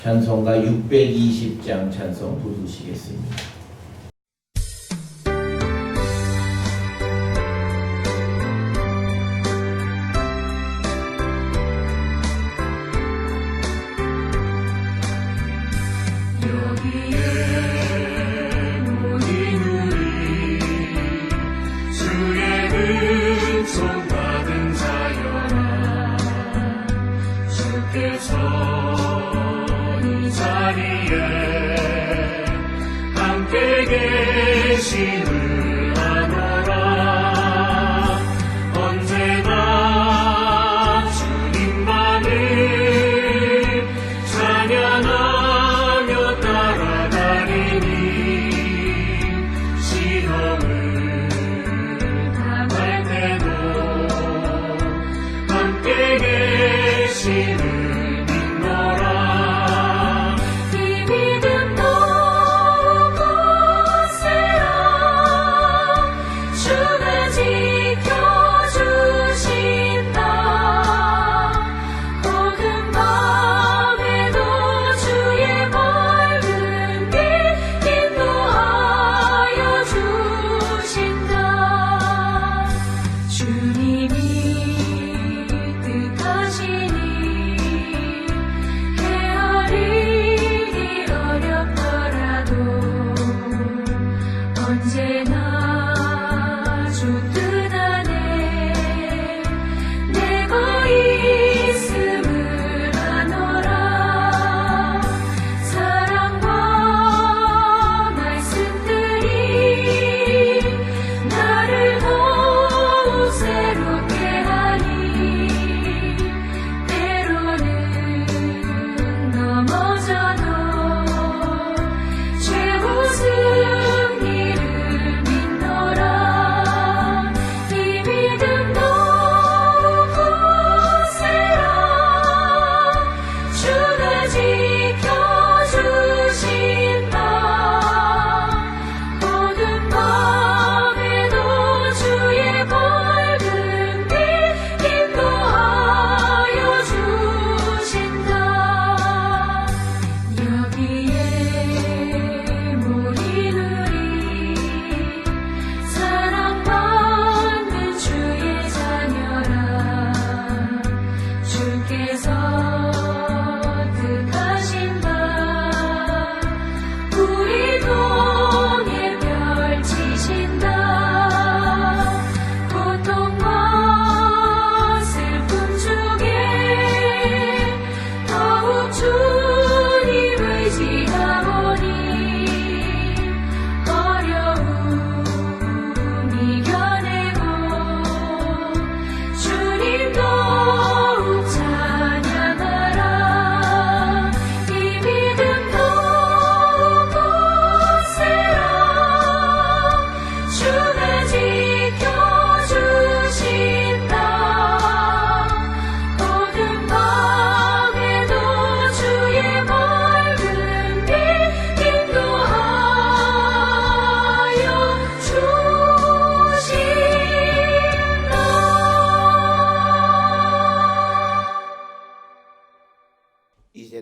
찬송가 620장 찬송 부르시겠습니다. 계심을 아노라. 언제나 주님만을 찬양하며 따라가리니 시험을 당할 때도 함께 계심을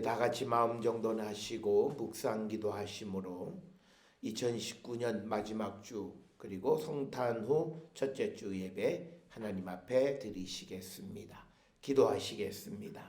이제 다 같이 마음 정돈 하시고 묵상 기도하심으로 2019년 마지막 주 그리고 성탄 후 첫째 주 예배 하나님 앞에 드리시겠습니다. 기도하시겠습니다.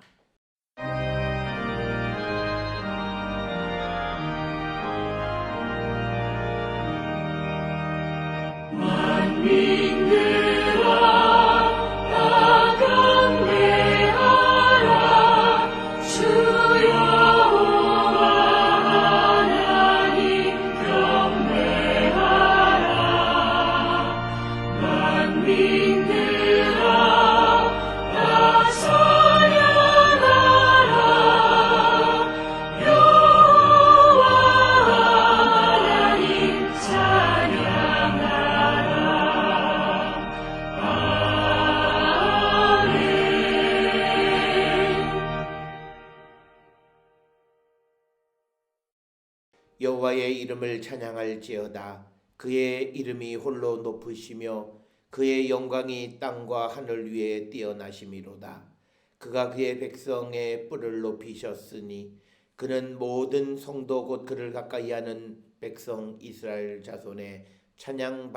여호와의 이름을 찬양할지어다. 그의 이름이 홀로 높으시며 그의 영광이 땅과 하늘 위에 뛰어나심이로다. 그가 그의 백성의 뿔을 높이셨으니 그는 모든 성도 곧 그를 가까이하는 백성 이스라엘 자손의 찬양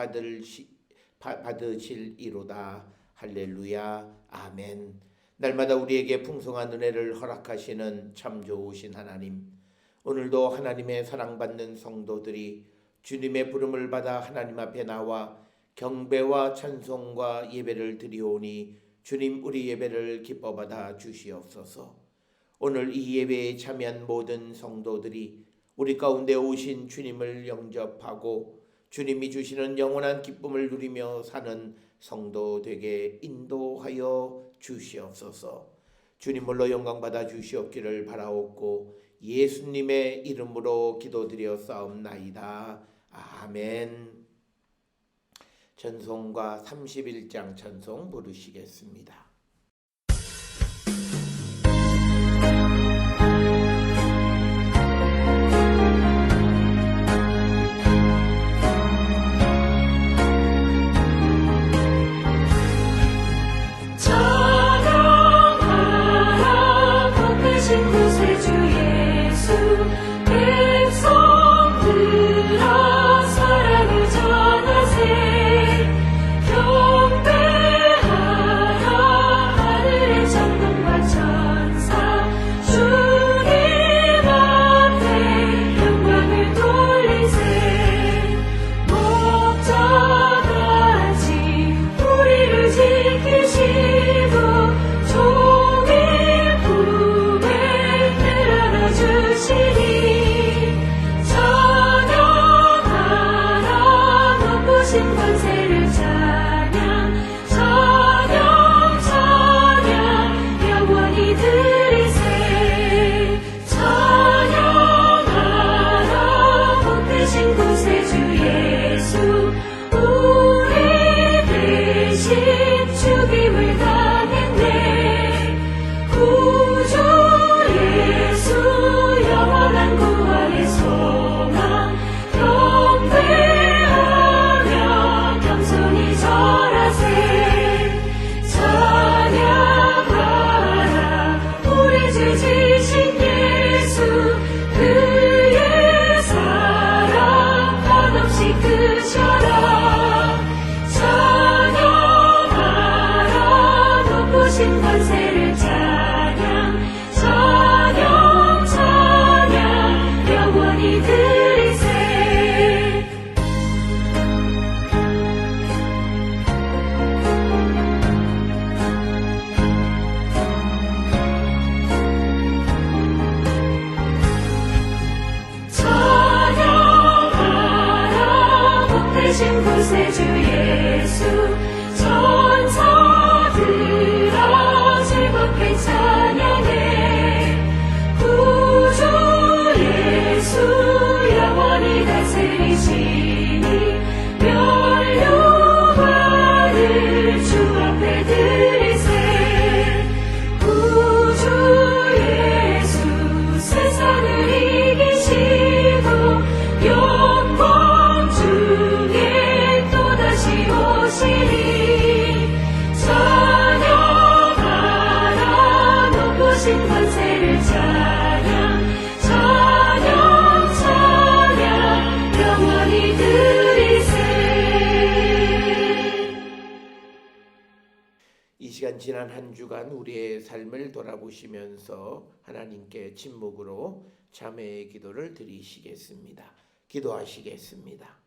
받으실이로다. 할렐루야. 아멘. 날마다 우리에게 풍성한 은혜를 허락하시는 참 좋으신 하나님, 오늘도 하나님의 사랑받는 성도들이 주님의 부름을 받아 하나님 앞에 나와 경배와 찬송과 예배를 드리오니 주님 우리 예배를 기뻐 받아 주시옵소서. 오늘 이 예배에 참여한 모든 성도들이 우리 가운데 오신 주님을 영접하고 주님이 주시는 영원한 기쁨을 누리며 사는 성도 되게 인도하여 주시옵소서. 주님물로 영광받아 주시옵기를 바라옵고 예수님의 이름으로 기도드렸사옵나이다. 아멘. 전송가 31장 전송 부르시겠습니다. 구세주 예수 천사들아 즐겁게 찬양해. 구주 예수 영원히 다스리시니 멸류관을 주 앞에 드리세. 구주 예수 세상을 이기시고 영광 중에 또다시 오시니 찬양하라. 높으신 권세를 찬양 찬양 찬양 영원히 드리세. 이 시간 지난 한 주간 우리의 삶을 돌아보시면서 하나님께 침묵으로 자매의 기도를 드리시겠습니다. 기도하시겠습니다.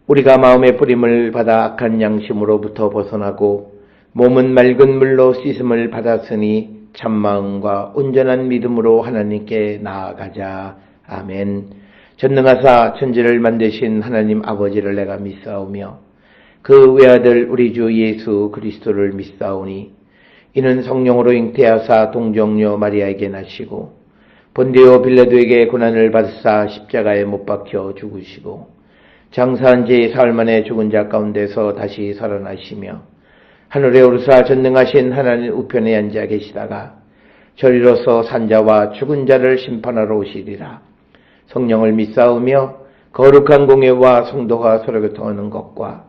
우리가 마음의 뿌림을 받아 악한 양심으로부터 벗어나고 몸은 맑은 물로 씻음을 받았으니 참마음과 온전한 믿음으로 하나님께 나아가자. 아멘. 전능하사 천지를 만드신 하나님 아버지를 내가 믿사오며 그 외아들 우리 주 예수 그리스도를 믿사오니 이는 성령으로 잉태하사 동정녀 마리아에게 나시고 본디오 빌라도에게 고난을 받으사 십자가에 못 박혀 죽으시고 장사한 지 사흘 만에 죽은 자 가운데서 다시 살아나시며 하늘에 오르사 전능하신 하나님 우편에 앉아 계시다가 저리로서 산자와 죽은 자를 심판하러 오시리라. 성령을 믿사오며 거룩한 공예와 성도가 서로 교통하는 것과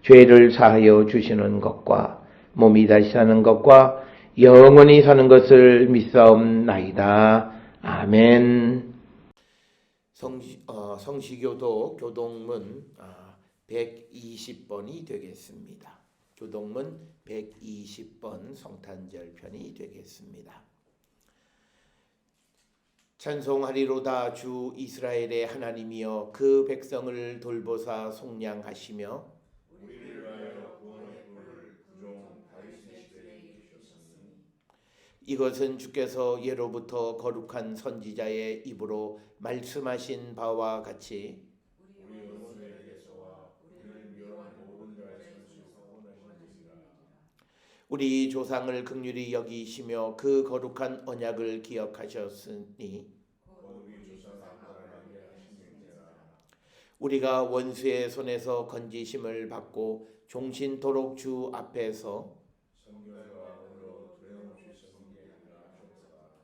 죄를 사하여 주시는 것과 몸이 다시 사는 것과 영원히 사는 것을 믿사옵나이다. 아멘. 성시교도 교동문 120번이 되겠습니다. 교동문 120번 성탄절 편이 되겠습니다. 찬송하리로다 주 이스라엘의 하나님이여 그 백성을 돌보사 속량하시며 우리를 위하여 구원의 뿔을 구종 다윗의 시대에 일으키셨으니 이것은 주께서 예로부터 거룩한 선지자의 입으로 말씀하신 바와 같이 우리 원수에게서와 우리를 미워한 모든 자의 손에서 구원하시느니라. 우리 조상을 긍휼히 여기시며 그 거룩한 언약을 기억하셨으니 우리 조상 아브라함에게 하신 맹세라. 우리가 원수의 손에서 건지심을 받고 종신토록 주 앞에서 성결과 오늘로 두려움없이 섬기게 하라 하옵소서.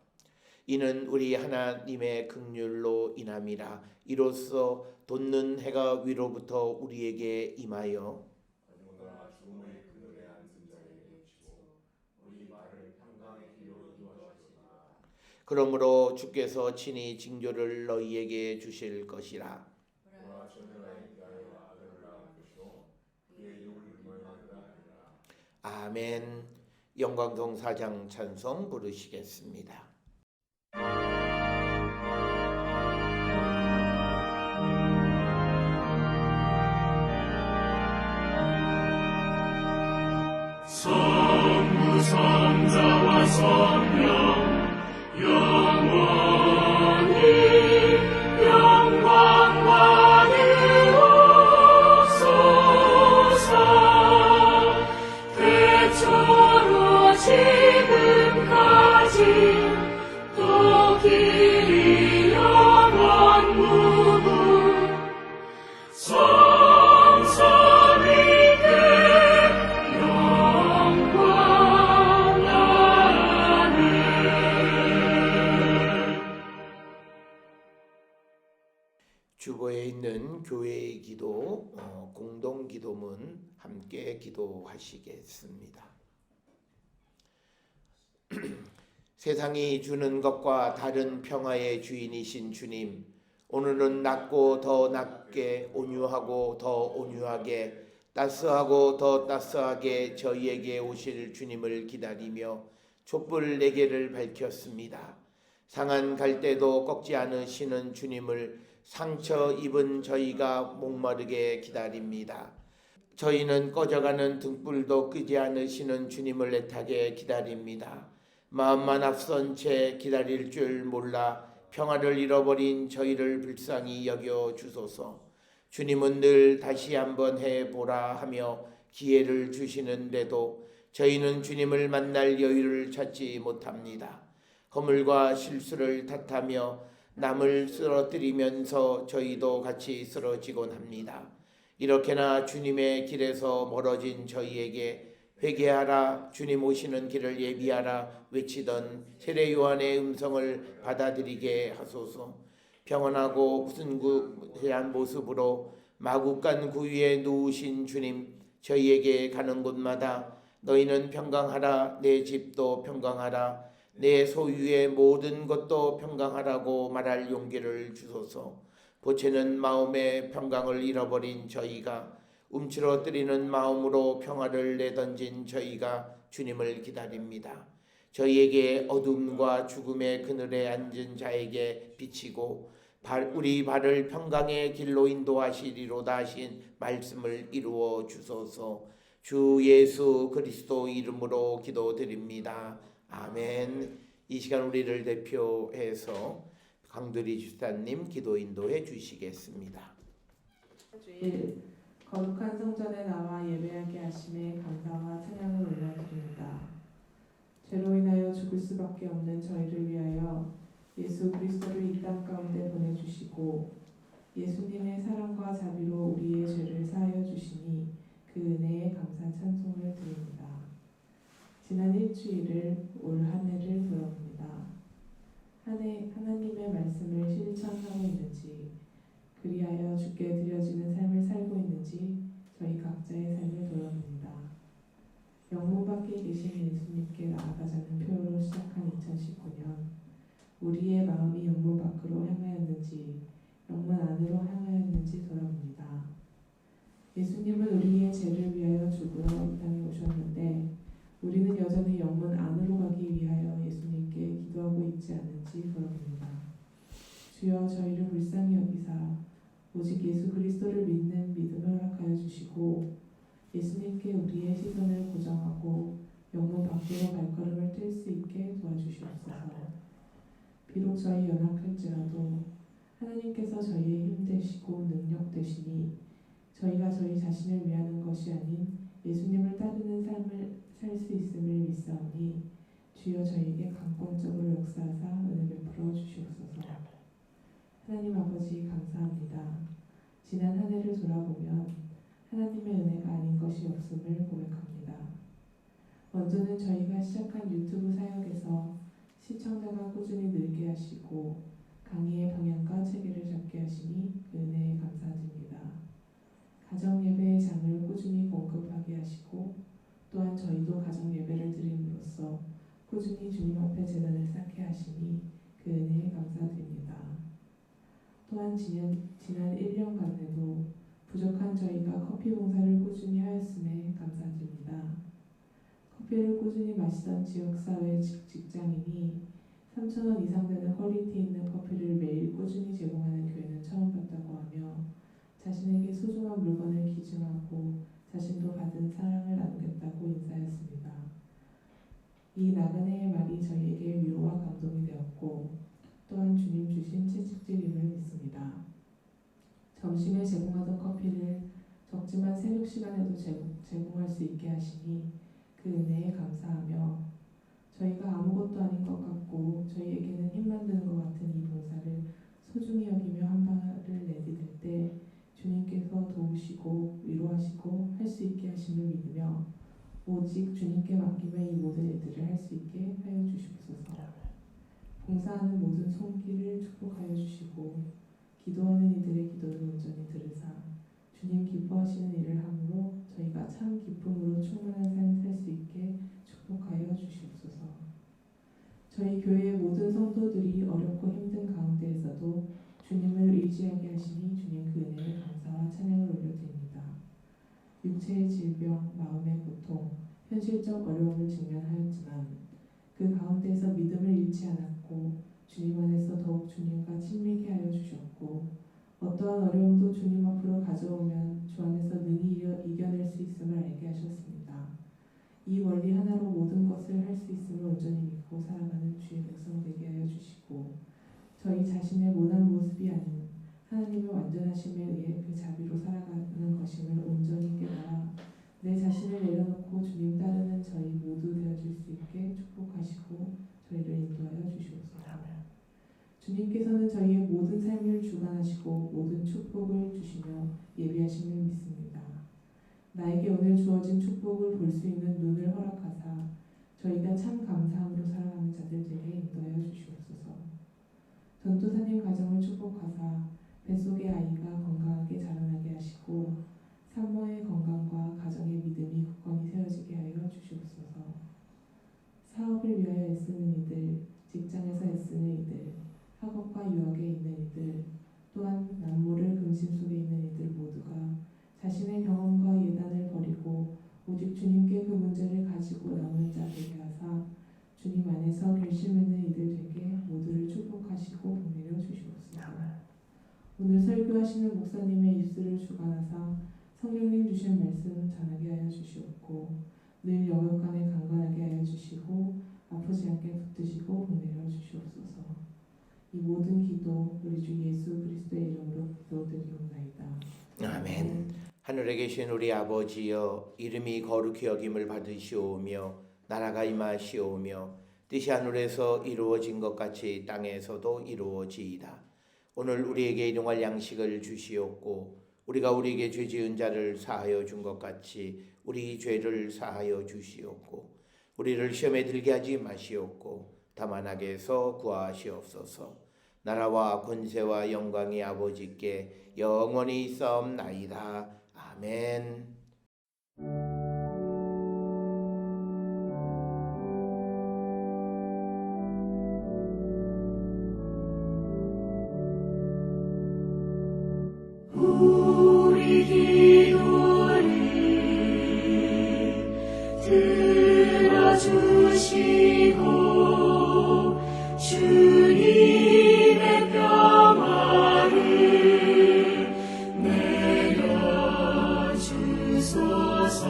이는 우리 하나님의 긍휼로 인함이라. 이로써 돋는 해가 위로부터 우리에게 임하여 누가 죽음의 그늘에 앉은 자에게 비치고 우리 발을 평강의 길로 인도하시리라. 그러므로 주께서 친히 징조를 너희에게 주실 것이라. 그와 처녀가 인가하여 아들을 낳을 것이요 그의 이름을 임마누엘이라 하리라. 아멘. 영광송 4장 찬송 부르시겠습니다. 성부 성자와 성령 영원히 영광 받으옵소서. 태초로 지금까지 또 길이 영원 무궁 성삼위께 영광 아멘. 주보에 있는 교회의 기도, 공동 기도문 함께 기도하시겠습니다. 세상이 주는 것과 다른 평화의 주인이신 주님, 오늘은 낮고 더 낮게, 온유하고 더 온유하게, 따스하고 더 따스하게 저희에게 오실 주님을 기다리며 촛불 4개를 밝혔습니다. 상한 갈 때도 꺾지 않으시는 주님을 상처 입은 저희가 목마르게 기다립니다. 저희는 꺼져가는 등불도 끄지 않으시는 주님을 애타게 기다립니다. 마음만 앞선 채 기다릴 줄 몰라 평화를 잃어버린 저희를 불쌍히 여겨 주소서. 주님은 늘 다시 한번 해보라 하며 기회를 주시는데도 저희는 주님을 만날 여유를 찾지 못합니다. 허물과 실수를 탓하며 남을 쓰러뜨리면서 저희도 같이 쓰러지곤 합니다. 이렇게나 주님의 길에서 멀어진 저희에게 회개하라, 주님 오시는 길을 예비하라 외치던 세례 요한의 음성을 받아들이게 하소서. 평온하고 순구한 모습으로 마구간 구유에 누우신 주님, 저희에게 가는 곳마다 너희는 평강하라, 내 집도 평강하라, 내 소유의 모든 것도 평강하라고 말할 용기를 주소서. 보채는 마음의 평강을 잃어버린 저희가, 움츠러뜨리는 마음으로 평화를 내던진 저희가 주님을 기다립니다. 저희에게 어둠과 죽음의 그늘에 앉은 자에게 비치고 우리 발을 평강의 길로 인도하시리로다 하신 말씀을 이루어 주소서. 주 예수 그리스도 이름으로 기도드립니다. 아멘. 이 시간 우리를 대표해서 강두리 집사님 기도 인도해 주시겠습니다. 주일 거룩한 성전에 나와 예배하게 하심에 감사와 찬양을 올려드립니다. 죄로 인하여 죽을 수밖에 없는 저희를 위하여 예수 그리스도를 이 땅 가운데 보내주시고 예수님의 사랑과 자비로 우리의 죄를 사하여 주시니 그 은혜에 감사 찬송을 드립니다. 지난 일주일을 올 한 해를 돌아봅니다. 한 해 하나님의 말씀을 실천하고 있는지 그리하여 주께 드려지는 삶을 살고 있는지 저희 각자의 삶을 돌아봅니다. 영문 밖에 계신 예수님께 나아가자는 표로 시작한 2019년 우리의 마음이 영문 밖으로 향하였는지 영문 안으로 향하였는지 돌아봅니다. 예수님은 우리의 죄를 위하여 죽으러 이 땅에 오셨는데 우리는 여전히 영문 안으로 가기 위하여 예수님께 기도하고 있지 않은지 돌아봅니다. 주여 저희를 불쌍히 여기사 오직 예수 그리스도를 믿는 믿음을 허락하여 주시고 예수님께 우리의 시선을 고정하고 영문 밖으로 발걸음을 뗄 수 있게 도와주시옵소서. 비록 저희 연약할지라도 하나님께서 저희의 힘 되시고 능력 되시니 저희가 저희 자신을 위하는 것이 아닌 예수님을 따르는 삶을 살 수 있음을 믿사오니 주여 저희에게 강권적으로 역사하사 은혜 베풀어 주시옵소서. 하나님 아버지 감사합니다. 지난 한 해를 돌아보면 하나님의 은혜가 아닌 것이 없음을 고백합니다. 먼저는 저희가 시작한 유튜브 사역에서 시청자가 꾸준히 늘게 하시고 강의의 방향과 체계를 잡게 하시니 그 은혜에 감사드립니다. 가정예배의 장을 꾸준히 공급하게 하시고 또한 저희도 가정예배를 드림으로써 꾸준히 주님 앞에 제단을 쌓게 하시니 그 은혜에 감사드립니다. 또한 지난 1년간에도 부족한 저희가 커피 봉사를 꾸준히 하였음에 감사드립니다. 커피를 꾸준히 마시던 지역사회 직장인이 3,000원 이상 되는 퀄리티 있는 커피를 매일 꾸준히 제공하는 교회는 처음 봤다고 하며 자신에게 소중한 물건을 기증하고 자신도 받은 사랑을 나누겠다고 인사했습니다. 이 나그네의 말이 저희에게 위로와 감동이 되었고 또한 주님 주신 채찍질임을 믿습니다. 점심에 제공하던 커피를 적지만 새벽 시간에도 제공할 수 있게 하시니 그 은혜에 감사하며 저희가 아무것도 아닌 것 같고 저희에게는 힘만 드는 것 같은 이 봉사를 소중히 여기며 한 발을 내디딜 때 주님께서 도우시고 위로하시고 할 수 있게 하심을 믿으며 오직 주님께 맡기며 이 모든 일들을 할 수 있게 하여 주시옵소서. 봉사하는 모든 손길을 축복하여 주시고 기도하는 이들의 기도를 온전히 들으사 주님 기뻐하시는 일을 함으로 저희가 참 기쁨으로 충만한 삶 살 수 있게 축복하여 주시옵소서. 저희 교회의 모든 성도들이 어렵고 힘든 가운데에서도 주님을 의지하게 하시니 주님 그 은혜에 감사와 찬양을 올려드립니다. 육체의 질병, 마음의 고통, 현실적 어려움을 직면하였지만 그 가운데서 믿음을 잃지 않았고 주님 안에서 더욱 주님과 친밀케 하여 주셨고 어떠한 어려움도 주님 앞으로 가져오면 주 안에서 능히 이겨낼 수 있음을 알게 하셨습니다. 이 원리 하나로 모든 것을 할 수 있음을 온전히 믿고 살아가는 주의 백성 되게 하여 주시고 저희 자신의 모난 모습이 아닌 하나님의 완전하심에 의해 그 자비로 살아가는 것임을 온전히 깨달아 내 자신을 내려놓고 주님 따르는 저희 모두 되어줄 수 있게 축복하시고 저희를 인도하여 주시옵소서. 주님께서는 저희의 모든 삶을 주관하시고 모든 축복을 주시며 예비하심을 믿습니다. 나에게 오늘 주어진 축복을 볼 수 있는 눈을 허락하사 저희가 참 감사함으로 살아가는 자들 되게 인도하여 주시옵소서. 전도사님 가정을 축복하사 뱃속의 아이가 건강하게 자라나게 하시고 산모의 건강과 가정의 믿음이 굳건히 세워지게 하여 주시옵소서. 사업을 위하여 애쓰는 이들, 직장에서 애쓰는 이들, 학업과 유학에 있는 이들, 또한 남모를 근심 속에 있는 이들 모두가 자신의 경험과 예단을 버리고 오직 주님께 그 문제를 가지고 나오는 자 되게 하사 주님 안에서 결심있는 이들 되게 모두를 축복하시고 복내려 주시옵소서. 목사님의 입술을 주관하사 성령님 주신 말씀 전하게 하여 주시옵고 늘 영역 간에 강건하게 하여 주시고 아프지 않게 붙드시고 복내려 주시옵소서. 이 모든 기도 우리 주 예수 그리스도의 이름으로 기도드리옵나이다. 아멘. 하늘에 계신 우리 아버지여, 이름이 거룩히 여김을 받으시오며 나라가 임하시오며 뜻이 하늘에서 이루어진 것 같이 땅에서도 이루어지이다. 오늘 우리에게 일용할 양식을 주시옵고 우리가 우리에게 죄 지은 자를 사하여 준 것 같이 우리 죄를 사하여 주시옵고 우리를 시험에 들게 하지 마시옵고 다만 악에서 구하시옵소서. 나라와 권세와 영광이 아버지께 영원히 있사옵나이다. 아멘. 우리 기도를 들어주시고 주님의 평화를 내려주소서.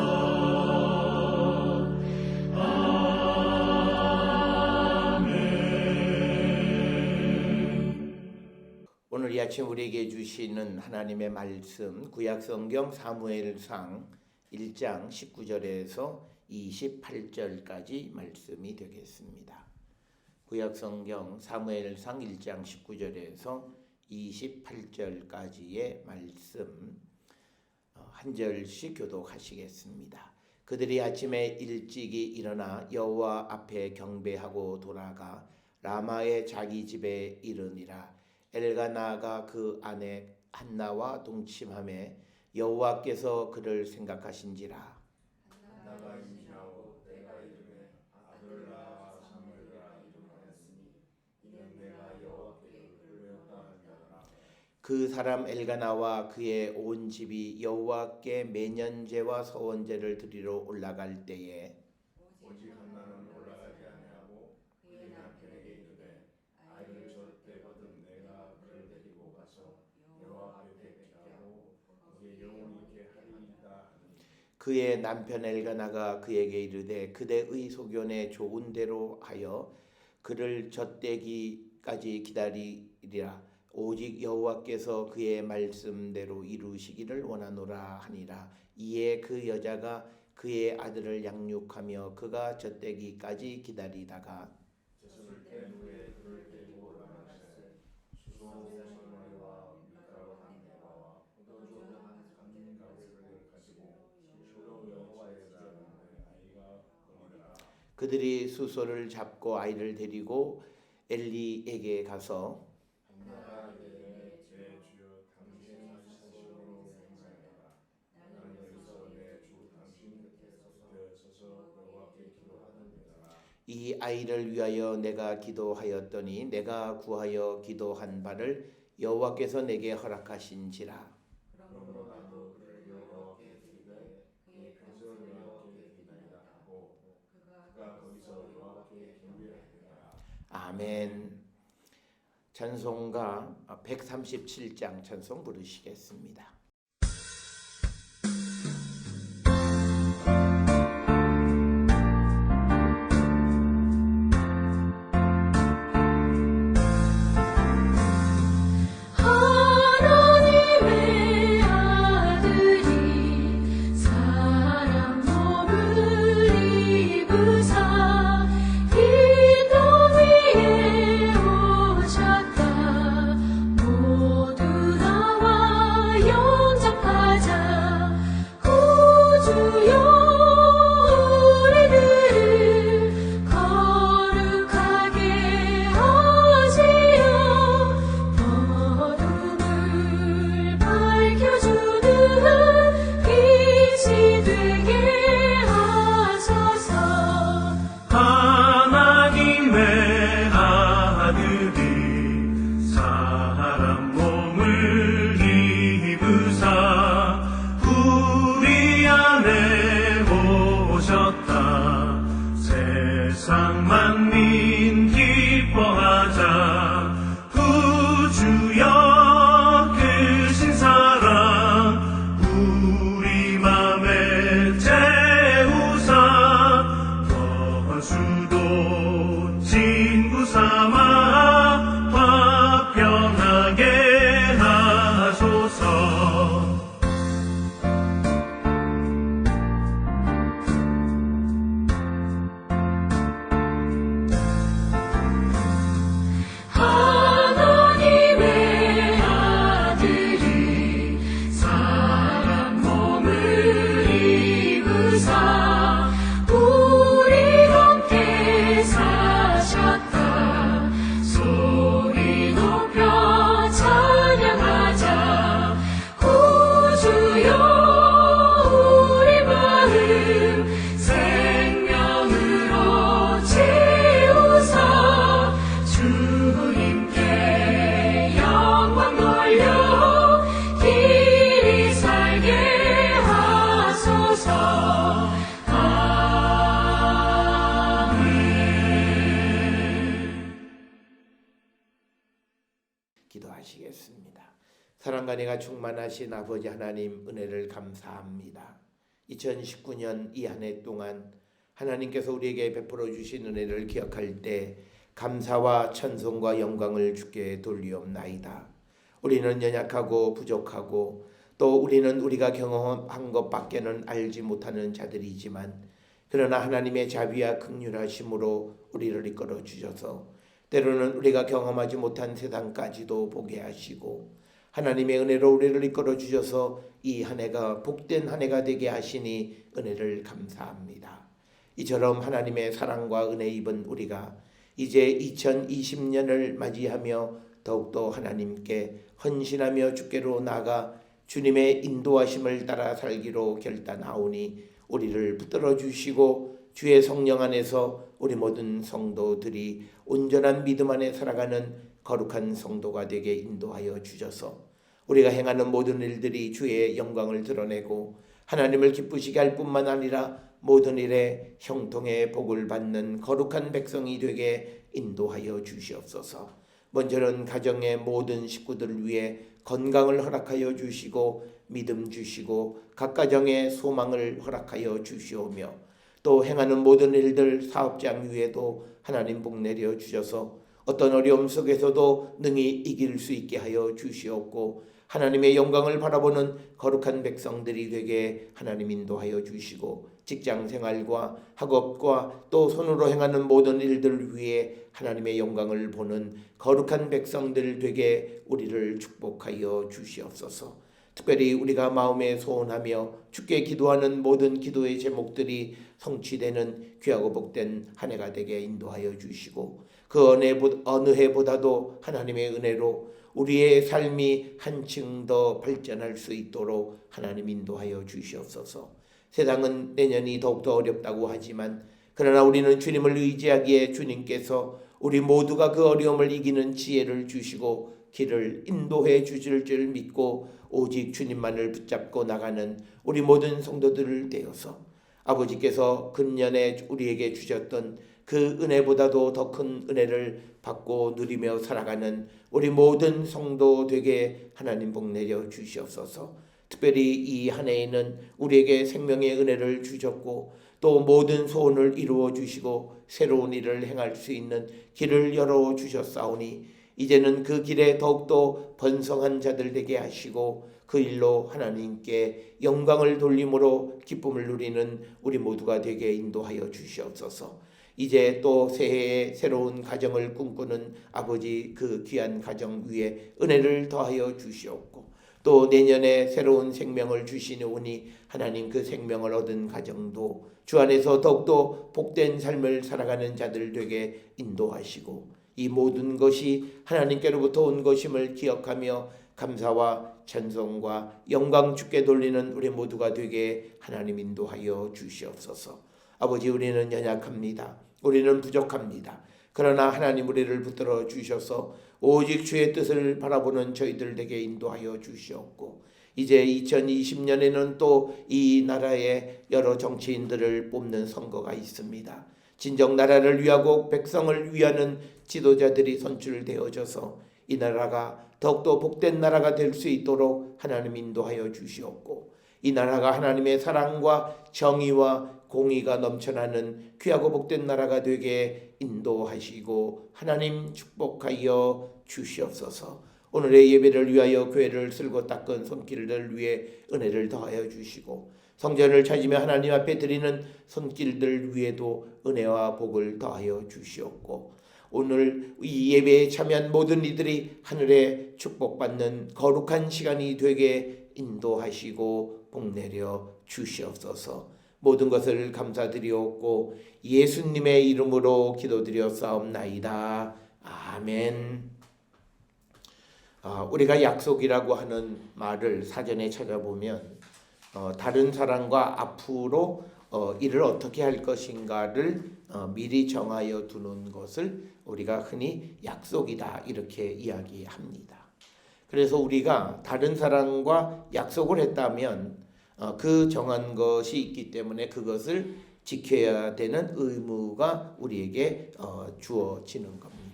오늘 이 아침 우리에게 주시는 하나님의 말씀 구약성경 사무엘상 1장 19절에서 28절까지 말씀이 되겠습니다. 구약성경 사무엘상 1장 19절에서 28절까지의 말씀 한 절씩 교독하시겠습니다. 그들이 아침에 일찍이 일어나 여호와 앞에 경배하고 돌아가 라마의 자기 집에 이르니라. 엘가나가 그 아내 한나와 동침하매 여호와께서 그를 생각하신지라. 나가 임신하고 때가 이르매 아들을 낳아 사무엘이라 이름하였으니 이는 내가 여호와께 그를 외웠다 하였더라. 그 사람 엘가나와 그의 온 집이 여호와께 매년제와 서원제를 드리러 올라갈 때에 오직 한나는 올라가지 아니하고 그의 남편에게 이르되 아이를 젖되 거듭 내가 그를 데리고 가서 여호와 앞에 뵙게 하고 거기에 영원히 있게 하리이다 하니 그의 남편 엘가나가 그에게 이르되 그대의 소견에 좋은 대로 하여 그를 젖대기까지 기다리리라. 오직 여호와께서 그의 말씀대로 이루시기를 원하노라 하니라. 이에 그 여자가 그의 아들을 양육하며 그가 젖대기까지 기다리다가 젖을 때 후에 그를 데리고 올라가시되 수소 소머리와 밀가루 한 대가와 포도주 한 가지를 가지고 주로 여호와의 제자는데 아이가 거니라. 그들이 수소를 잡고 아이를 데리고 엘리에게 가서 한나가 이르되 제 주여 당신의 사심으로 행하여라. 나는 여기서 내 주 당신 곁에 서서 여호와께 기도하는도다. 이 아이를 위하여 내가 기도하였더니 내가 구하여 기도한 바를 여호와께서 내게 허락하신지라. 그러므로 나도 그를 여호와께 드리되 그의 평생을 여호와께 드리리라 하고 그가 거기서 여호와께 경배하니라. 아멘. 찬송가 137장 찬송 부르시겠습니다. 하나님의 아들이 사람 몸을 입으사 이 땅 위에 오셨다. 모두 나와 주여 우리 마음 생명으로 채우사 주님께 영광 돌려 길이 살게 하소서. 기도하시겠습니다. 사랑과 은혜가 충만하신 아버지 하나님, 은혜를 감사합니다. 2019년 이 한 해 동안 하나님께서 우리에게 베풀어 주신 은혜를 기억할 때 감사와 찬송과 영광을 주께 돌리옵나이다. 우리는 연약하고 부족하고 또 우리는 우리가 경험한 것밖에는 알지 못하는 자들이지만 그러나 하나님의 자비와 긍휼하심으로 우리를 이끌어 주셔서 때로는 우리가 경험하지 못한 세상까지도 보게 하시고 하나님의 은혜로 우리를 이끌어 주셔서 이 한 해가 복된 한 해가 되게 하시니 은혜를 감사합니다. 이처럼 하나님의 사랑과 은혜 입은 우리가 이제 2020년을 맞이하며 더욱더 하나님께 헌신하며 주께로 나아가 주님의 인도하심을 따라 살기로 결단하오니 우리를 붙들어 주시고 주의 성령 안에서 우리 모든 성도들이 온전한 믿음 안에 살아가는 거룩한 성도가 되게 인도하여 주셔서 우리가 행하는 모든 일들이 주의 영광을 드러내고 하나님을 기쁘시게 할 뿐만 아니라 모든 일에 형통의 복을 받는 거룩한 백성이 되게 인도하여 주시옵소서. 먼저는 가정의 모든 식구들을 위해 건강을 허락하여 주시고 믿음 주시고 각 가정의 소망을 허락하여 주시오며 또 행하는 모든 일들 사업장 위에도 하나님 복 내려 주셔서 어떤 어려움 속에서도 능히 이길 수 있게 하여 주시옵고 하나님의 영광을 바라보는 거룩한 백성들이 되게 하나님 인도하여 주시고 직장 생활과 학업과 또 손으로 행하는 모든 일들을 위해 하나님의 영광을 보는 거룩한 백성들 되게 우리를 축복하여 주시옵소서. 특별히 우리가 마음에 소원하며 주께 기도하는 모든 기도의 제목들이 성취되는 귀하고 복된 한 해가 되게 인도하여 주시고 그 어느 해보다도 하나님의 은혜로 우리의 삶이 한층 더 발전할 수 있도록 하나님 인도하여 주시옵소서. 세상은 내년이 더욱더 어렵다고 하지만 그러나 우리는 주님을 의지하기에 주님께서 우리 모두가 그 어려움을 이기는 지혜를 주시고 길을 인도해 주실 줄 믿고 오직 주님만을 붙잡고 나가는 우리 모든 성도들을 되어서 아버지께서 근년에 우리에게 주셨던 그 은혜보다도 더 큰 은혜를 받고 누리며 살아가는 우리 모든 성도 되게 하나님 복 내려 주시옵소서. 특별히 이 한 해에는 우리에게 생명의 은혜를 주셨고 또 모든 소원을 이루어 주시고 새로운 일을 행할 수 있는 길을 열어 주셨사오니 이제는 그 길에 더욱더 번성한 자들 되게 하시고 그 일로 하나님께 영광을 돌림으로 기쁨을 누리는 우리 모두가 되게 인도하여 주시옵소서. 이제 또 새해에 새로운 가정을 꿈꾸는 아버지 그 귀한 가정 위에 은혜를 더하여 주시옵고 또 내년에 새로운 생명을 주시오니 하나님 그 생명을 얻은 가정도 주 안에서 더욱더 복된 삶을 살아가는 자들 되게 인도하시고 이 모든 것이 하나님께로부터 온 것임을 기억하며 감사와 찬송과 영광 주께 돌리는 우리 모두가 되게 하나님 인도하여 주시옵소서. 아버지 우리는 연약합니다. 우리는 부족합니다. 그러나 하나님 우리를 붙들어 주셔서 오직 주의 뜻을 바라보는 저희들 되게 인도하여 주시옵고 이제 2020년에는 또 이 나라의 여러 정치인들을 뽑는 선거가 있습니다. 진정 나라를 위하고 백성을 위하는 지도자들이 선출되어져서 이 나라가 더욱더 복된 나라가 될 수 있도록 하나님 인도하여 주시옵고 이 나라가 하나님의 사랑과 정의와 공의가 넘쳐나는 귀하고 복된 나라가 되게 인도하시고 하나님 축복하여 주시옵소서. 오늘의 예배를 위하여 교회를 쓸고 닦은 손길들 위해 은혜를 더하여 주시고 성전을 찾으며 하나님 앞에 드리는 손길들 위에도 은혜와 복을 더하여 주시옵고 오늘 이 예배에 참여한 모든 이들이 하늘에 축복받는 거룩한 시간이 되게 인도하시고 복내려 주시옵소서. 모든 것을 감사드리옵고 예수님의 이름으로 기도드려 싸움나이다. 아멘. 우리가 약속이라고 하는 말을 사전에 찾아보면 다른 사람과 앞으로 일을 어떻게 할 것인가를 미리 정하여 두는 것을 우리가 흔히 약속이다 이렇게 이야기합니다. 그래서 우리가 다른 사람과 약속을 했다면 그 정한 것이 있기 때문에 그것을 지켜야 되는 의무가 우리에게 주어지는 겁니다.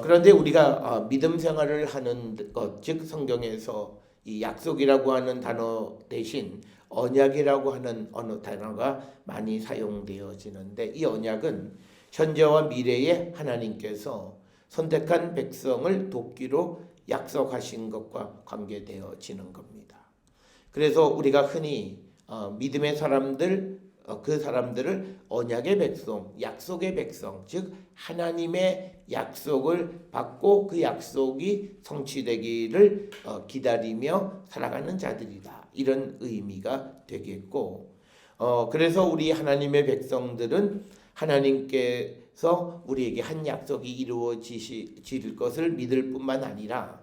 그런데 우리가 믿음 생활을 하는 것, 즉 성경에서 이 약속이라고 하는 단어 대신 언약이라고 하는 어느 단어가 많이 사용되어지는데, 이 언약은 현재와 미래에 하나님께서 선택한 백성을 돕기로 약속하신 것과 관계되어지는 겁니다. 그래서 우리가 흔히 믿음의 사람들, 그 사람들을 언약의 백성, 약속의 백성, 즉 하나님의 약속을 받고 그 약속이 성취되기를 기다리며 살아가는 자들이다, 이런 의미가 되겠고, 그래서 우리 하나님의 백성들은 하나님께서 우리에게 한 약속이 이루어질 것을 믿을 뿐만 아니라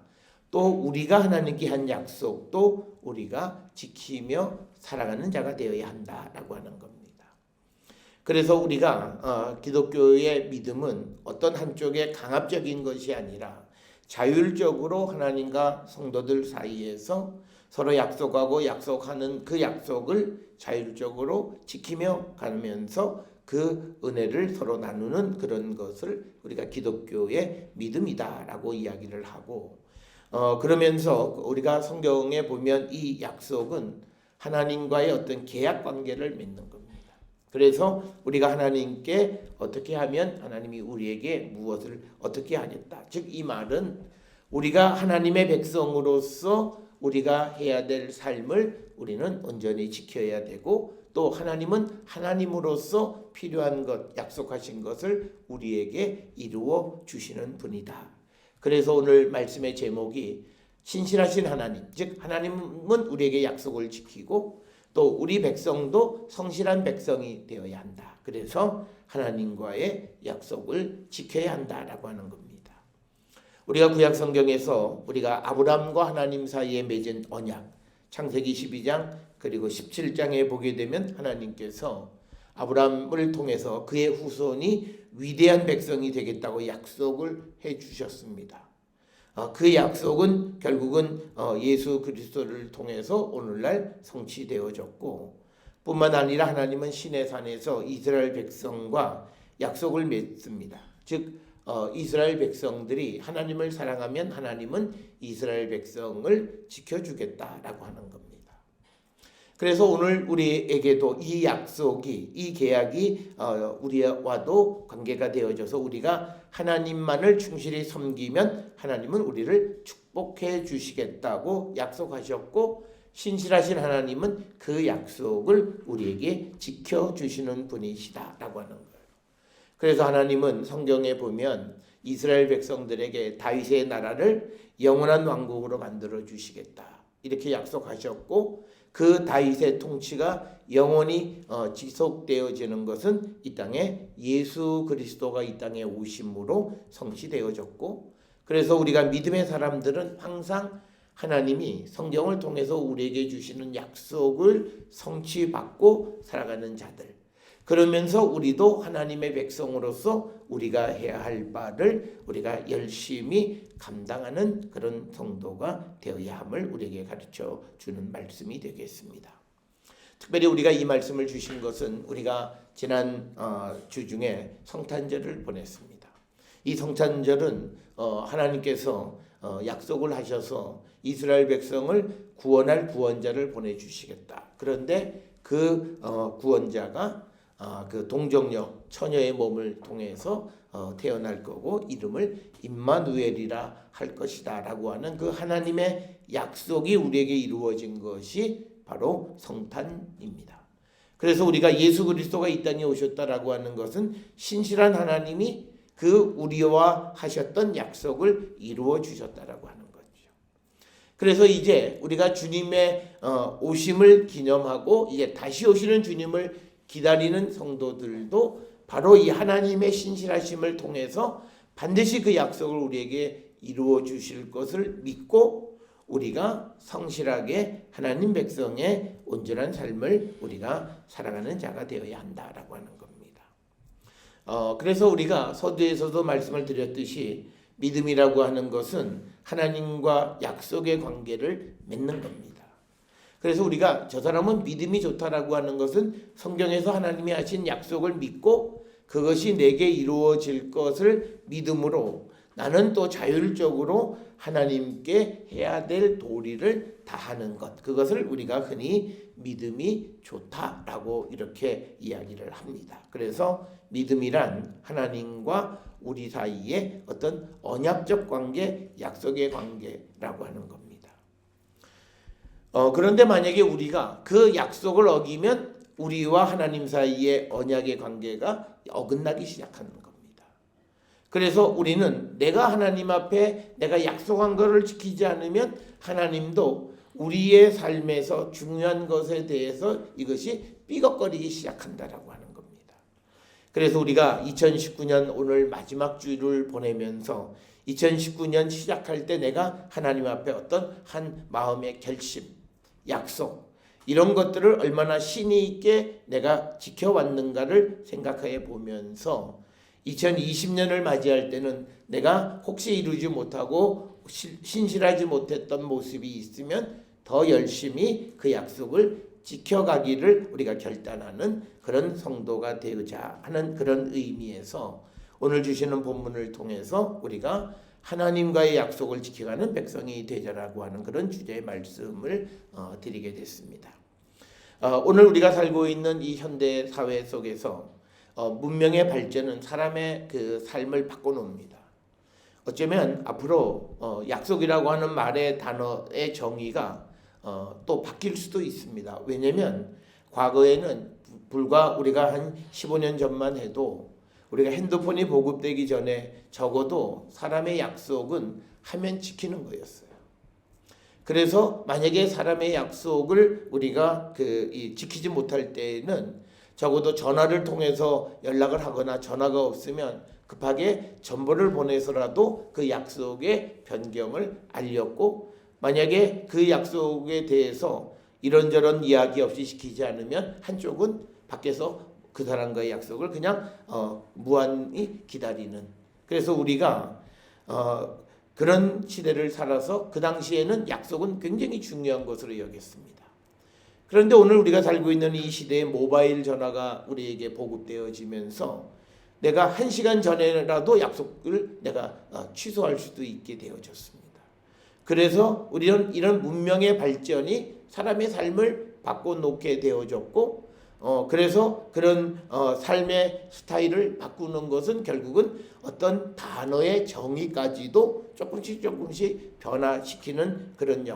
또 우리가 하나님께 한 약속도 우리가 지키며 살아가는 자가 되어야 한다라고 하는 겁니다. 그래서 우리가 기독교의 믿음은 어떤 한쪽에 강압적인 것이 아니라 자율적으로 하나님과 성도들 사이에서 서로 약속하고 약속하는 그 약속을 자율적으로 지키며 가면서 그 은혜를 서로 나누는 그런 것을 우리가 기독교의 믿음이다라고 이야기를 하고, 그러면서 우리가 성경에 보면 이 약속은 하나님과의 어떤 계약 관계를 맺는 겁니다. 그래서 우리가 하나님께 어떻게 하면 하나님이 우리에게 무엇을 어떻게 하겠다, 즉 이 말은 우리가 하나님의 백성으로서 우리가 해야 될 삶을 우리는 온전히 지켜야 되고, 또 하나님은 하나님으로서 필요한 것, 약속하신 것을 우리에게 이루어 주시는 분이다. 그래서 오늘 말씀의 제목이 신실하신 하나님, 즉 하나님은 우리에게 약속을 지키고 또 우리 백성도 성실한 백성이 되어야 한다. 그래서 하나님과의 약속을 지켜야 한다라고 하는 겁니다. 우리가 구약 성경에서 우리가 아브라함과 하나님 사이에 맺은 언약, 창세기 12장 그리고 17장에 보게 되면 하나님께서 아브라함을 통해서 그의 후손이 위대한 백성이 되겠다고 약속을 해 주셨습니다. 그 약속은 결국은 예수 그리스도를 통해서 오늘날 성취되어졌고, 뿐만 아니라 하나님은 시내산에서 이스라엘 백성과 약속을 맺습니다. 즉 이스라엘 백성들이 하나님을 사랑하면 하나님은 이스라엘 백성을 지켜주겠다라고 하는 겁니다. 그래서 오늘 우리에게도 이 약속이, 이 계약이 우리와도 관계가 되어져서 우리가 하나님만을 충실히 섬기면 하나님은 우리를 축복해 주시겠다고 약속하셨고, 신실하신 하나님은 그 약속을 우리에게 지켜주시는 분이시다라고 하는 거예요. 그래서 하나님은 성경에 보면 이스라엘 백성들에게 다윗의 나라를 영원한 왕국으로 만들어 주시겠다 이렇게 약속하셨고, 그 다윗의 통치가 영원히 지속되어지는 것은 이 땅에 예수 그리스도가 이 땅에 오심으로 성취되어졌고, 그래서 우리가 믿음의 사람들은 항상 하나님이 성경을 통해서 우리에게 주시는 약속을 성취받고 살아가는 자들, 그러면서 우리도 하나님의 백성으로서 우리가 해야 할 바를 우리가 열심히 감당하는 그런 성도가 되어야 함을 우리에게 가르쳐 주는 말씀이 되겠습니다. 특별히 우리가 이 말씀을 주신 것은 우리가 지난 주 중에 성탄절을 보냈습니다. 이 성탄절은 하나님께서 약속을 하셔서 이스라엘 백성을 구원할 구원자를 보내주시겠다. 그런데 그 구원자가 그 동정녀 처녀의 몸을 통해서 태어날 거고 이름을 임마누엘이라 할 것이다 라고 하는 그 하나님의 약속이 우리에게 이루어진 것이 바로 성탄입니다. 그래서 우리가 예수 그리스도가 이 땅에 오셨다라고 하는 것은 신실한 하나님이 그 우리와 하셨던 약속을 이루어 주셨다라고 하는 거죠. 그래서 이제 우리가 주님의 오심을 기념하고 이제 다시 오시는 주님을 기다리는 성도들도 바로 이 하나님의 신실하심을 통해서 반드시 그 약속을 우리에게 이루어 주실 것을 믿고 우리가 성실하게 하나님 백성의 온전한 삶을 우리가 살아가는 자가 되어야 한다라고 하는 겁니다. 그래서 우리가 서두에서도 말씀을 드렸듯이 믿음이라고 하는 것은 하나님과 약속의 관계를 맺는 겁니다. 그래서 우리가 저 사람은 믿음이 좋다라고 하는 것은 성경에서 하나님이 하신 약속을 믿고 그것이 내게 이루어질 것을 믿음으로 나는 또 자율적으로 하나님께 해야 될 도리를 다하는 것, 그것을 우리가 흔히 믿음이 좋다라고 이렇게 이야기를 합니다. 그래서 믿음이란 하나님과 우리 사이에 어떤 언약적 관계, 약속의 관계라고 하는 겁니다. 그런데 만약에 우리가 그 약속을 어기면 우리와 하나님 사이의 언약의 관계가 어긋나기 시작하는 겁니다. 그래서 우리는 내가 하나님 앞에 내가 약속한 것을 지키지 않으면 하나님도 우리의 삶에서 중요한 것에 대해서 이것이 삐걱거리기 시작한다라고 하는 겁니다. 그래서 우리가 2019년 오늘 마지막 주를 보내면서 2019년 시작할 때 내가 하나님 앞에 어떤 한 마음의 결심, 약속 이런 것들을 얼마나 신의 있게 내가 지켜왔는가를 생각해 보면서 2020년을 맞이할 때는 내가 혹시 이루지 못하고 신실하지 못했던 모습이 있으면 더 열심히 그 약속을 지켜가기를 우리가 결단하는 그런 성도가 되고자 하는 그런 의미에서 오늘 주시는 본문을 통해서 우리가 하나님과의 약속을 지켜가는 백성이 되자라고 하는 그런 주제의 말씀을 드리게 됐습니다. 오늘 우리가 살고 있는 이 현대 사회 속에서 문명의 발전은 사람의 그 삶을 바꿔놓습니다. 어쩌면 앞으로 약속이라고 하는 말의 단어의 정의가 또 바뀔 수도 있습니다. 왜냐하면 과거에는 불과 우리가 한 15년 전만 해도 우리가 핸드폰이 보급되기 전에 적어도 사람의 약속은 하면 지키는 거였어요. 그래서 만약에 사람의 약속을 우리가 지키지 못할 때에는 적어도 전화를 통해서 연락을 하거나 전화가 없으면 급하게 전보를 보내서라도 그 약속의 변경을 알렸고 만약에 그 약속에 대해서 이런저런 이야기 없이 지키지 않으면 한쪽은 밖에서 그 사람과의 약속을 그냥 무한히 기다리는 그래서 우리가 그런 시대를 살아서 그 당시에는 약속은 굉장히 중요한 것으로 여겼습니다. 그런데 오늘 우리가 살고 있는 이 시대에 모바일 전화가 우리에게 보급되어지면서 내가 1시간 전에라도 약속을 내가 취소할 수도 있게 되어졌습니다. 그래서 우리는 이런 문명의 발전이 사람의 삶을 바꿔놓게 되어졌고 그래서 그런 삶의 스타일을 바꾸는 것은 결국은 어떤 단어의 정의까지도 조금씩 변화시키는 그런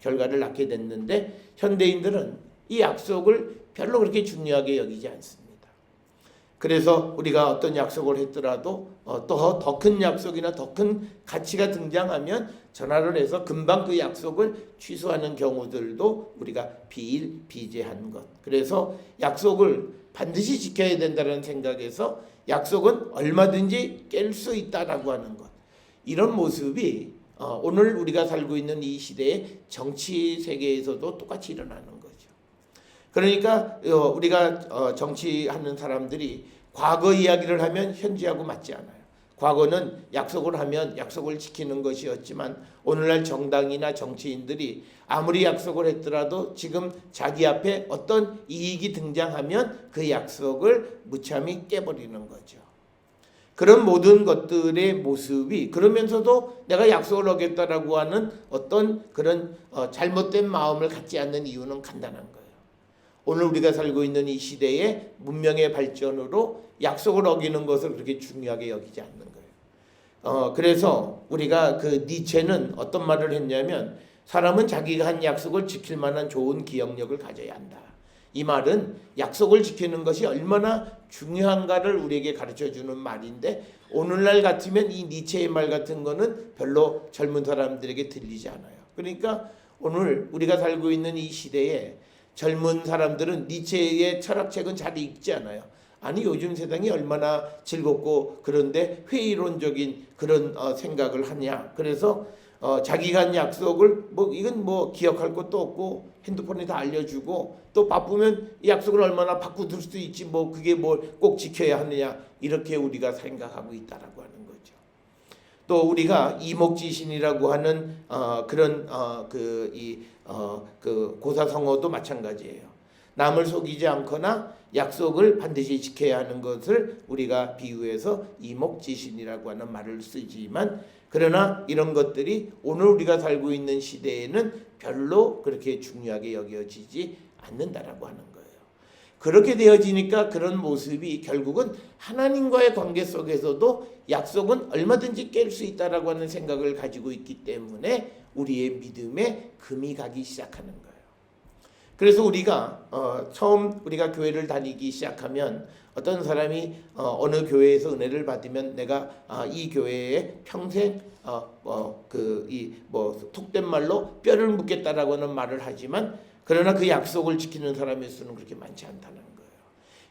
결과를 낳게 됐는데 현대인들은 이 약속을 별로 그렇게 중요하게 여기지 않습니다. 그래서 우리가 어떤 약속을 했더라도 또 더 큰 약속이나 더 큰 가치가 등장하면 전화를 해서 금방 그 약속을 취소하는 경우들도 우리가 비일비재한 것. 그래서 약속을 반드시 지켜야 된다는 생각에서 약속은 얼마든지 깰 수 있다라고 하는 것. 이런 모습이 오늘 우리가 살고 있는 이 시대의 정치 세계에서도 똑같이 일어나는 거죠. 그러니까 우리가 정치하는 사람들이 과거 이야기를 하면 현재하고 맞지 않아요. 과거는 약속을 하면 약속을 지키는 것이었지만 오늘날 정당이나 정치인들이 아무리 약속을 했더라도 지금 자기 앞에 어떤 이익이 등장하면 그 약속을 무참히 깨버리는 거죠. 그런 모든 것들의 모습이 그러면서도 내가 약속을 어겼다라고 하는 어떤 그런 잘못된 마음을 갖지 않는 이유는 간단한 거예요. 오늘 우리가 살고 있는 이 시대의 문명의 발전으로 약속을 어기는 것을 그렇게 중요하게 여기지 않는 거예요. 그래서 우리가 그 니체는 어떤 말을 했냐면 사람은 자기가 한 약속을 지킬 만한 좋은 기억력을 가져야 한다. 이 말은 약속을 지키는 것이 얼마나 중요한가를 우리에게 가르쳐주는 말인데 오늘날 같으면 이 니체의 말 같은 거는 별로 젊은 사람들에게 들리지 않아요. 그러니까 오늘 우리가 살고 있는 이 시대에 젊은 사람들은 니체의 철학책은 잘 읽지 않아요. 아니 요즘 세상이 얼마나 즐겁고 그런데 회의론적인 그런 생각을 하냐. 그래서 자기가 한 약속을 이건 기억할 것도 없고 핸드폰에 다 알려주고 또 바쁘면 이 약속을 얼마나 바꾸들 수도 있지 그게 꼭 지켜야 하느냐 이렇게 우리가 생각하고 있다라고 하는 거죠. 또 우리가 이목지신이라고 하는 그런 그 고사성어도 마찬가지예요. 남을 속이지 않거나 약속을 반드시 지켜야 하는 것을 우리가 비유해서 이목지신이라고 하는 말을 쓰지만 그러나 이런 것들이 오늘 우리가 살고 있는 시대에는 별로 그렇게 중요하게 여겨지지 않는다라고 하는 거예요. 그렇게 되어지니까 그런 모습이 결국은 하나님과의 관계 속에서도 약속은 얼마든지 깰 수 있다라고 하는 생각을 가지고 있기 때문에 우리의 믿음에 금이 가기 시작하는 거예요. 그래서 우리가 처음 우리가 교회를 다니기 시작하면 어떤 사람이 어느 교회에서 은혜를 받으면 내가 이 교회에 평생 톡된 말로 뼈를 묻겠다라고 하는 말을 하지만 그러나 그 약속을 지키는 사람의 수는 그렇게 많지 않다는 거예요.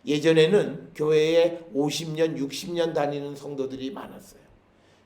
예전에는 교회에 50년, 60년 다니는 성도들이 많았어요.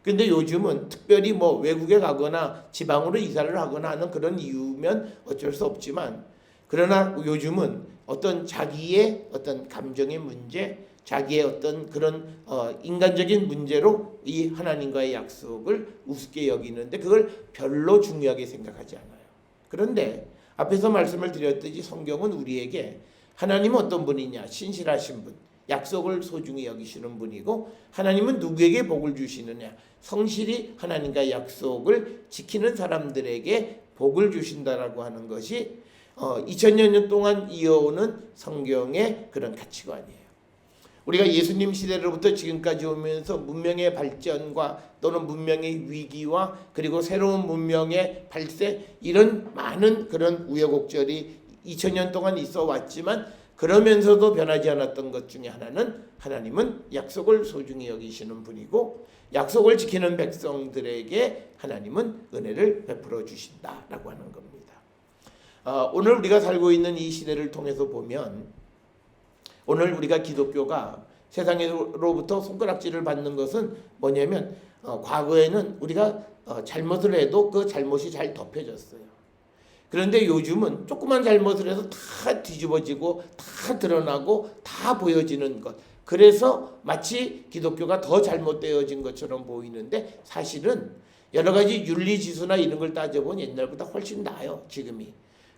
근데 요즘은 특별히 외국에 가거나 지방으로 이사를 하거나 하는 그런 이유면 어쩔 수 없지만 그러나 요즘은 어떤 자기의 어떤 감정의 문제, 자기의 어떤 그런 인간적인 문제로 이 하나님과의 약속을 우습게 여기는데 그걸 별로 중요하게 생각하지 않아요. 그런데 앞에서 말씀을 드렸듯이 성경은 우리에게 하나님은 어떤 분이냐, 신실하신 분, 약속을 소중히 여기시는 분이고 하나님은 누구에게 복을 주시느냐, 성실히 하나님과의 약속을 지키는 사람들에게 복을 주신다라고 하는 것이 2000여 년 동안 이어오는 성경의 그런 가치관이에요. 우리가 예수님 시대로부터 지금까지 오면서 문명의 발전과 또는 문명의 위기와 그리고 새로운 문명의 발생 이런 많은 그런 우여곡절이 2000년 동안 있어 왔지만 그러면서도 변하지 않았던 것 중에 하나는 하나님은 약속을 소중히 여기시는 분이고 약속을 지키는 백성들에게 하나님은 은혜를 베풀어 주신다라고 하는 겁니다. 오늘 우리가 살고 있는 이 시대를 통해서 보면 오늘 우리가 기독교가 세상으로부터 손가락질을 받는 것은 뭐냐면 과거에는 우리가 잘못을 해도 그 잘못이 잘 덮여졌어요. 그런데 요즘은 조그만 잘못을 해서 다 뒤집어지고 다 드러나고 다 보여지는 것. 그래서 마치 기독교가 더 잘못되어진 것처럼 보이는데 사실은 여러 가지 윤리지수나 이런 걸 따져보면 옛날보다 훨씬 나아요. 지금이.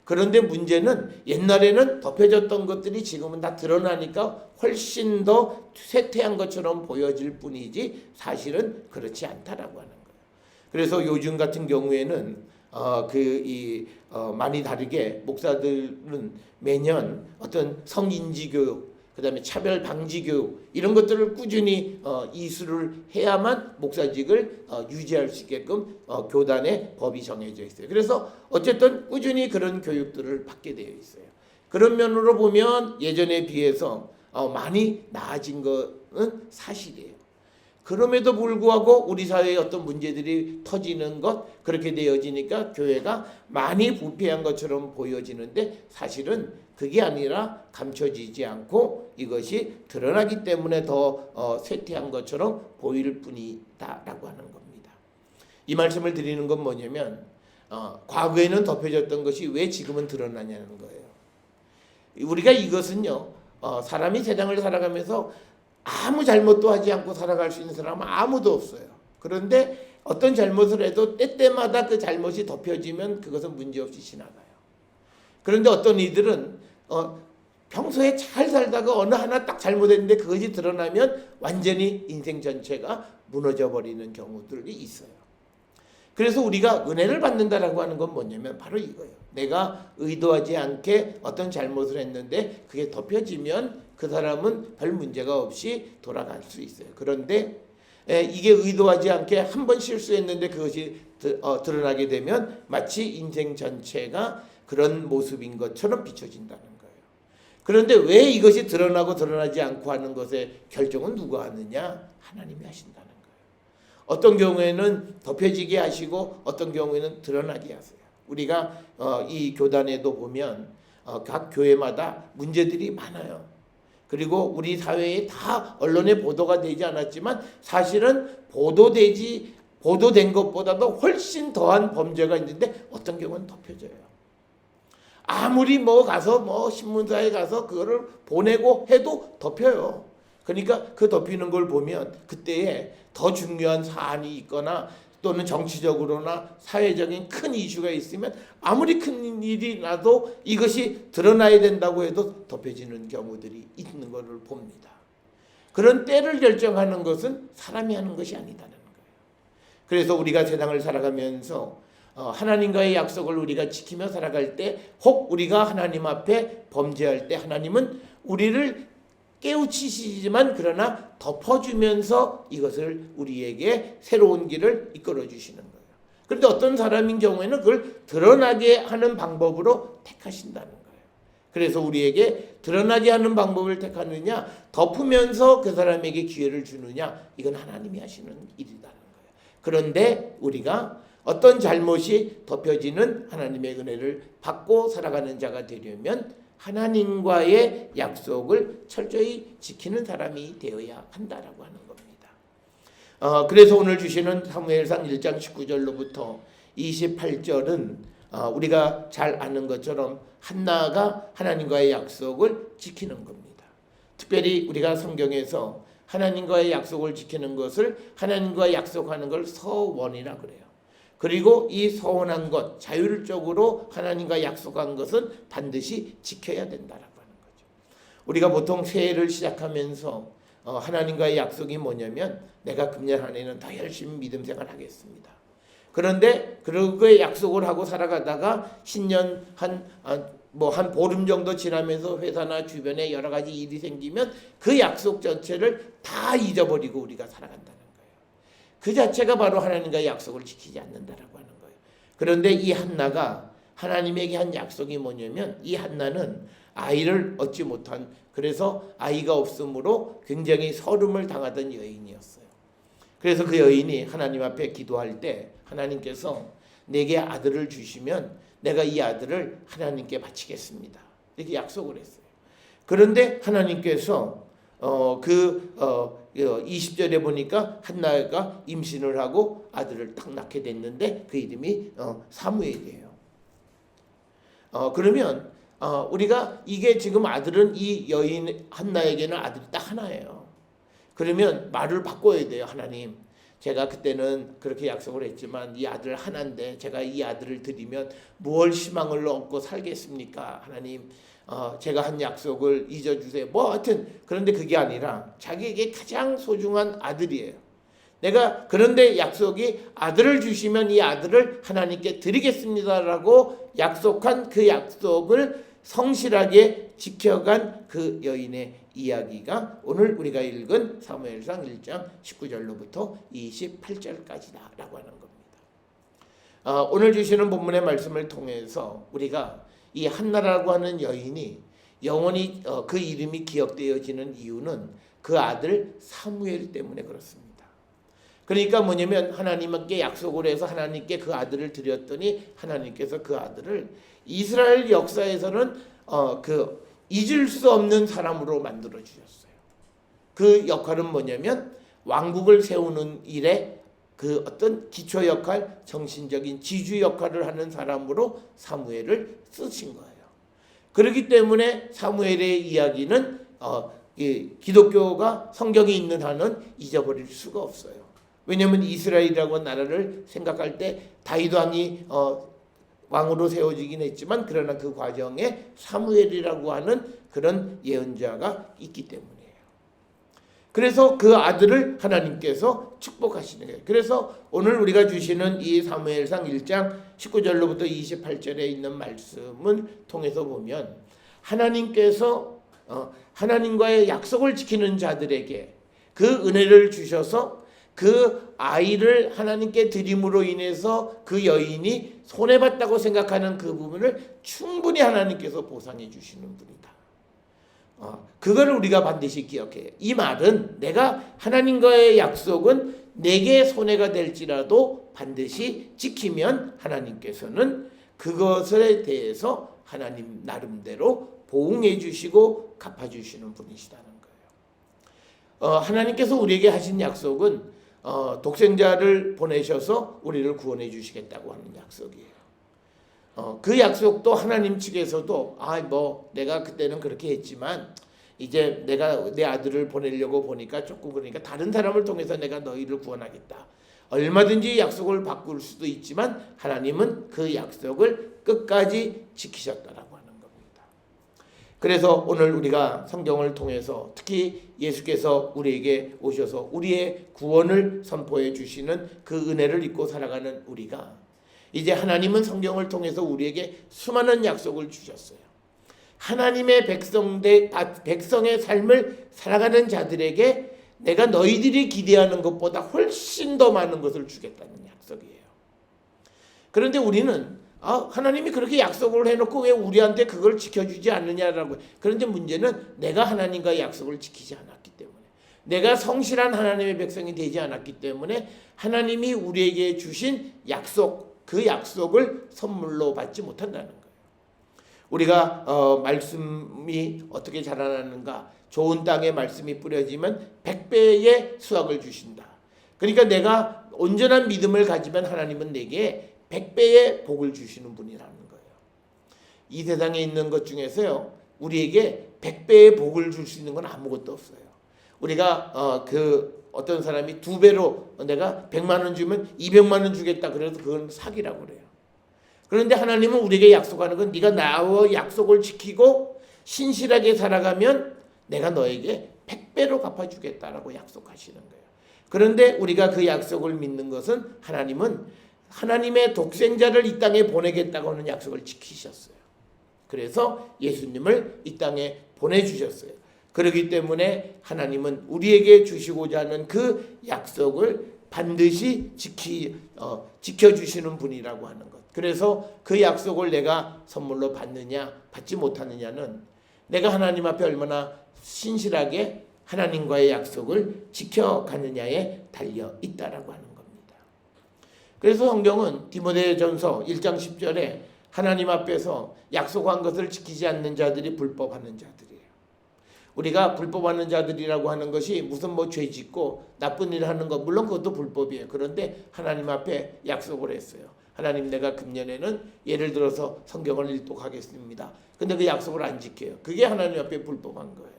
그런데 문제는 옛날에는 덮여졌던 것들이 지금은 다 드러나니까 훨씬 더 쇠퇴한 것처럼 보여질 뿐이지 사실은 그렇지 않다라고 하는 거예요. 그래서 요즘 같은 경우에는 많이 다르게 목사들은 매년 어떤 성인지 교육, 그다음에 차별 방지 교육 이런 것들을 꾸준히 이수를 해야만 목사직을 유지할 수 있게끔 교단의 법이 정해져 있어요. 그래서 어쨌든 꾸준히 그런 교육들을 받게 되어 있어요. 그런 면으로 보면 예전에 비해서 많이 나아진 것은 사실이에요. 그럼에도 불구하고 우리 사회에 어떤 문제들이 터지는 것 그렇게 되어지니까 교회가 많이 부패한 것처럼 보여지는데 사실은 그게 아니라 감춰지지 않고 이것이 드러나기 때문에 더 쇠퇴한 것처럼 보일 뿐이다라고 하는 겁니다. 이 말씀을 드리는 건 뭐냐면 과거에는 덮여졌던 것이 왜 지금은 드러나냐는 거예요. 우리가 이것은요 사람이 세상을 살아가면서 아무 잘못도 하지 않고 살아갈 수 있는 사람은 아무도 없어요. 그런데 어떤 잘못을 해도 때때마다 그 잘못이 덮여지면 그것은 문제없이 지나가요. 그런데 어떤 이들은 평소에 잘 살다가 어느 하나 딱 잘못했는데 그것이 드러나면 완전히 인생 전체가 무너져 버리는 경우들이 있어요. 그래서 우리가 은혜를 받는다라고 하는 건 뭐냐면 바로 이거예요. 내가 의도하지 않게 어떤 잘못을 했는데 그게 덮여지면 그 사람은 별 문제가 없이 돌아갈 수 있어요. 그런데 이게 의도하지 않게 한 번 실수했는데 그것이 드러나게 되면 마치 인생 전체가 그런 모습인 것처럼 비춰진다는 거예요. 그런데 왜 이것이 드러나고 드러나지 않고 하는 것의 결정은 누가 하느냐? 하나님이 하신다는 거예요. 어떤 경우에는 덮여지게 하시고 어떤 경우에는 드러나게 하세요. 우리가 이 교단에도 보면 각 교회마다 문제들이 많아요. 그리고 우리 사회에 다 언론에 보도가 되지 않았지만 사실은 보도된 것보다도 훨씬 더한 범죄가 있는데 어떤 경우는 덮여져요. 아무리 가서 신문사에 가서 그거를 보내고 해도 덮여요. 그러니까 그 덮이는 걸 보면 그때에 더 중요한 사안이 있거나 또는 정치적으로나 사회적인 큰 이슈가 있으면 아무리 큰 일이 나도 이것이 드러나야 된다고 해도 덮여지는 경우들이 있는 것을 봅니다. 그런 때를 결정하는 것은 사람이 하는 것이 아니다는 거예요. 그래서 우리가 세상을 살아가면서 하나님과의 약속을 우리가 지키며 살아갈 때, 혹 우리가 하나님 앞에 범죄할 때 하나님은 우리를 깨우치시지만 그러나 덮어주면서 이것을 우리에게 새로운 길을 이끌어 주시는 거예요. 그런데 어떤 사람인 경우에는 그걸 드러나게 하는 방법으로 택하신다는 거예요. 그래서 우리에게 드러나게 하는 방법을 택하느냐, 덮으면서 그 사람에게 기회를 주느냐, 이건 하나님이 하시는 일이라는 거예요. 그런데 우리가 어떤 잘못이 덮여지는 하나님의 은혜를 받고 살아가는 자가 되려면 하나님과의 약속을 철저히 지키는 사람이 되어야 한다라고 하는 겁니다. 그래서 오늘 주시는 사무엘상 1장 19절로부터 28절은 우리가 잘 아는 것처럼 한나가 하나님과의 약속을 지키는 겁니다. 특별히 우리가 성경에서 하나님과의 약속을 지키는 것을, 하나님과 약속하는 걸 서원이라 그래요. 그리고 이 서원한 것, 자율적으로 하나님과 약속한 것은 반드시 지켜야 된다라고 하는 거죠. 우리가 보통 새해를 시작하면서 하나님과의 약속이 뭐냐면, 내가 금년 한 해는 더 열심히 믿음 생활 하겠습니다. 그런데 그렇게 약속을 하고 살아가다가 신년 한 보름 정도 지나면서 회사나 주변에 여러 가지 일이 생기면 그 약속 전체를 다 잊어버리고 우리가 살아간다는 거예요. 그 자체가 바로 하나님과의 약속을 지키지 않는다라고 하는 거예요. 그런데 이 한나가 하나님에게 한 약속이 뭐냐면, 이 한나는 아이를 얻지 못한, 그래서 아이가 없으므로 굉장히 서름을 당하던 여인이었어요. 그래서 그 여인이 하나님 앞에 기도할 때 하나님께서 내게 아들을 주시면 내가 이 아들을 하나님께 바치겠습니다, 이렇게 약속을 했어요. 그런데 하나님께서 20절에 보니까 한나가 임신을 하고 아들을 딱 낳게 됐는데 그 이름이 사무엘이에요. 그러면 우리가 이게 지금 아들은, 이 여인 한나에게는 아들이 딱 하나예요. 그러면 말을 바꿔야 돼요. 하나님, 제가 그때는 그렇게 약속을 했지만 이 아들 하나인데 제가 이 아들을 드리면 무얼 희망을 얻고 살겠습니까? 하나님, 제가 한 약속을 잊어주세요. 하여튼 그런데 그게 아니라 자기에게 가장 소중한 아들이에요. 내가 그런데 약속이 아들을 주시면 이 아들을 하나님께 드리겠습니다라고 약속한 그 약속을 성실하게 지켜간 그 여인의 이야기가 오늘 우리가 읽은 사무엘상 1장 19절로부터 28절까지다라고 하는 겁니다. 오늘 주시는 본문의 말씀을 통해서 우리가 이 한나라고 하는 여인이 영원히 그 이름이 기억되어지는 이유는 그 아들 사무엘 때문에 그렇습니다. 그러니까 뭐냐면, 하나님께 약속을 해서 하나님께 그 아들을 드렸더니 하나님께서 그 아들을 이스라엘 역사에서는 잊을 수 없는 사람으로 만들어 주셨어요. 그 역할은 뭐냐면, 왕국을 세우는 일에 그 어떤 기초 역할, 정신적인 지주 역할을 하는 사람으로 사무엘을 쓰신 거예요. 그렇기 때문에 사무엘의 이야기는 기독교가 성경에 있는 한은 잊어버릴 수가 없어요. 왜냐하면 이스라엘이라고 하는 나라를 생각할 때 다윗 왕이 왕으로 세워지긴 했지만, 그러나 그 과정에 사무엘이라고 하는 그런 예언자가 있기 때문이에요. 그래서 그 아들을 하나님께서 축복하시는 거예요. 그래서 오늘 우리가 주시는 이 사무엘상 1장 19절로부터 28절에 있는 말씀을 통해서 보면, 하나님께서 하나님과의 약속을 지키는 자들에게 그 은혜를 주셔서 그 아이를 하나님께 드림으로 인해서 그 여인이 손해봤다고 생각하는 그 부분을 충분히 하나님께서 보상해 주시는 분이다. 그거를 우리가 반드시 기억해요. 이 말은 내가 하나님과의 약속은 내게 손해가 될지라도 반드시 지키면 하나님께서는 그것에 대해서 하나님 나름대로 보응해 주시고 갚아주시는 분이시다는 거예요. 하나님께서 우리에게 하신 약속은 독생자를 보내셔서 우리를 구원해 주시겠다고 하는 약속이에요. 그 약속도 하나님 측에서도 내가 그때는 그렇게 했지만 이제 내가 내 아들을 보내려고 보니까 조금 그러니까 다른 사람을 통해서 내가 너희를 구원하겠다. 얼마든지 약속을 바꿀 수도 있지만 하나님은 그 약속을 끝까지 지키셨다라고 하는 겁니다. 그래서 오늘 우리가 성경을 통해서 특히 예수께서 우리에게 오셔서 우리의 구원을 선포해 주시는 그 은혜를 잊고 살아가는 우리가 이제 하나님은 성경을 통해서 우리에게 수많은 약속을 주셨어요. 하나님의 백성의 삶을 살아가는 자들에게 내가 너희들이 기대하는 것보다 훨씬 더 많은 것을 주겠다는 약속이에요. 그런데 우리는 하나님이 그렇게 약속을 해놓고 왜 우리한테 그걸 지켜주지 않느냐라고. 그런데 문제는 내가 하나님과의 약속을 지키지 않았기 때문에, 내가 성실한 하나님의 백성이 되지 않았기 때문에 하나님이 우리에게 주신 약속, 그 약속을 선물로 받지 못한다는 거예요. 우리가 말씀이 어떻게 자라나는가? 좋은 땅에 말씀이 뿌려지면 100배의 수확을 주신다. 그러니까 내가 온전한 믿음을 가지면 하나님은 내게 100배의 복을 주시는 분이라는 거예요. 이 세상에 있는 것 중에서요, 우리에게 100배의 복을 줄 수 있는 건 아무것도 없어요. 우리가 어떤 사람이 2배로 내가 100만 원 주면 200만 원 주겠다 그래도 그건 사기라고 그래요. 그런데 하나님은 우리에게 약속하는 건 네가 나와 약속을 지키고 신실하게 살아가면 내가 너에게 100배로 갚아주겠다라고 약속하시는 거예요. 그런데 우리가 그 약속을 믿는 것은 하나님은 하나님의 독생자를 이 땅에 보내겠다고 하는 약속을 지키셨어요. 그래서 예수님을 이 땅에 보내주셨어요. 그렇기 때문에 하나님은 우리에게 주시고자 하는 그 약속을 반드시 지켜주시는 분이라고 하는 것. 그래서 그 약속을 내가 선물로 받느냐 받지 못하느냐는 내가 하나님 앞에 얼마나 신실하게 하나님과의 약속을 지켜가느냐에 달려 있다라고 하는 겁니다. 그래서 성경은 디모데전서 1장 10절에 하나님 앞에서 약속한 것을 지키지 않는 자들이 불법하는 자들이에요. 우리가 불법하는 자들이라고 하는 것이 무슨 죄 짓고 나쁜 일 하는 것, 물론 그것도 불법이에요. 그런데 하나님 앞에 약속을 했어요. 하나님, 내가 금년에는 예를 들어서 성경을 일독하겠습니다. 근데 그 약속을 안 지켜요. 그게 하나님 앞에 불법한 거예요.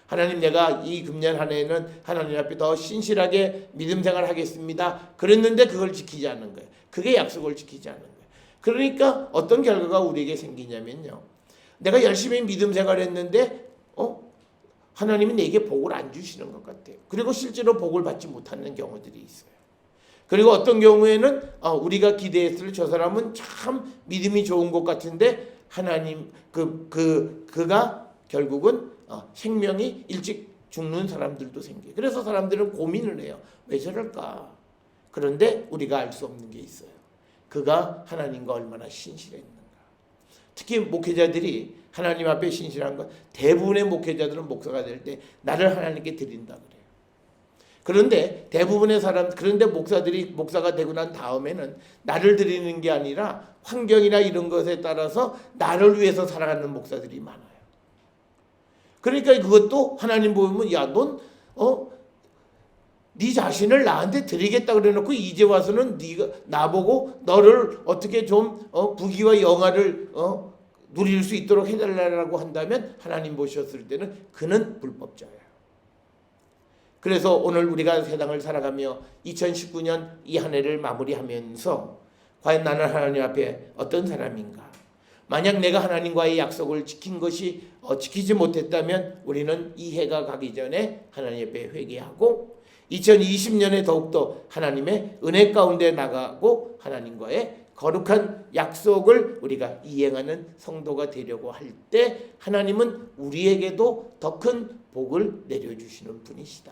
하나님, 내가 이 금년 한 해는 하나님 앞에 더 신실하게 믿음 생활 하겠습니다. 그랬는데 그걸 지키지 않는 거예요. 그게 약속을 지키지 않는 거예요. 그러니까 어떤 결과가 우리에게 생기냐면요, 내가 열심히 믿음 생활했는데 하나님이 내게 복을 안 주시는 것 같아요. 그리고 실제로 복을 받지 못하는 경우들이 있어요. 그리고 어떤 경우에는 우리가 기대했을 저 사람은 참 믿음이 좋은 것 같은데 하나님 그가 결국은 생명이 일찍 죽는 사람들도 생겨요. 그래서 사람들은 고민을 해요. 왜 저럴까? 그런데 우리가 알 수 없는 게 있어요. 그가 하나님과 얼마나 신실했는가. 특히 목회자들이 하나님 앞에 신실한 것, 대부분의 목회자들은 목사가 될 때 나를 하나님께 드린다 그래요. 그런데 대부분의 그런데 목사들이 목사가 되고 난 다음에는 나를 드리는 게 아니라 환경이나 이런 것에 따라서 나를 위해서 살아가는 목사들이 많아요. 그러니까 그것도 하나님 보면, 야, 넌 네 자신을 나한테 드리겠다 그래놓고 이제 와서는 네가 나보고 너를 어떻게 좀 부귀와 영화를 누릴 수 있도록 해달라고 한다면 하나님 보셨을 때는 그는 불법자예요. 그래서 오늘 우리가 세상을 살아가며 2019년 이 한 해를 마무리하면서 과연 나는 하나님 앞에 어떤 사람인가? 만약 내가 하나님과의 약속을 지키지 못했다면 우리는 이 해가 가기 전에 하나님 앞에 회개하고 2020년에 더욱더 하나님의 은혜 가운데 나가고 하나님과의 거룩한 약속을 우리가 이행하는 성도가 되려고 할 때 하나님은 우리에게도 더 큰 복을 내려주시는 분이시다.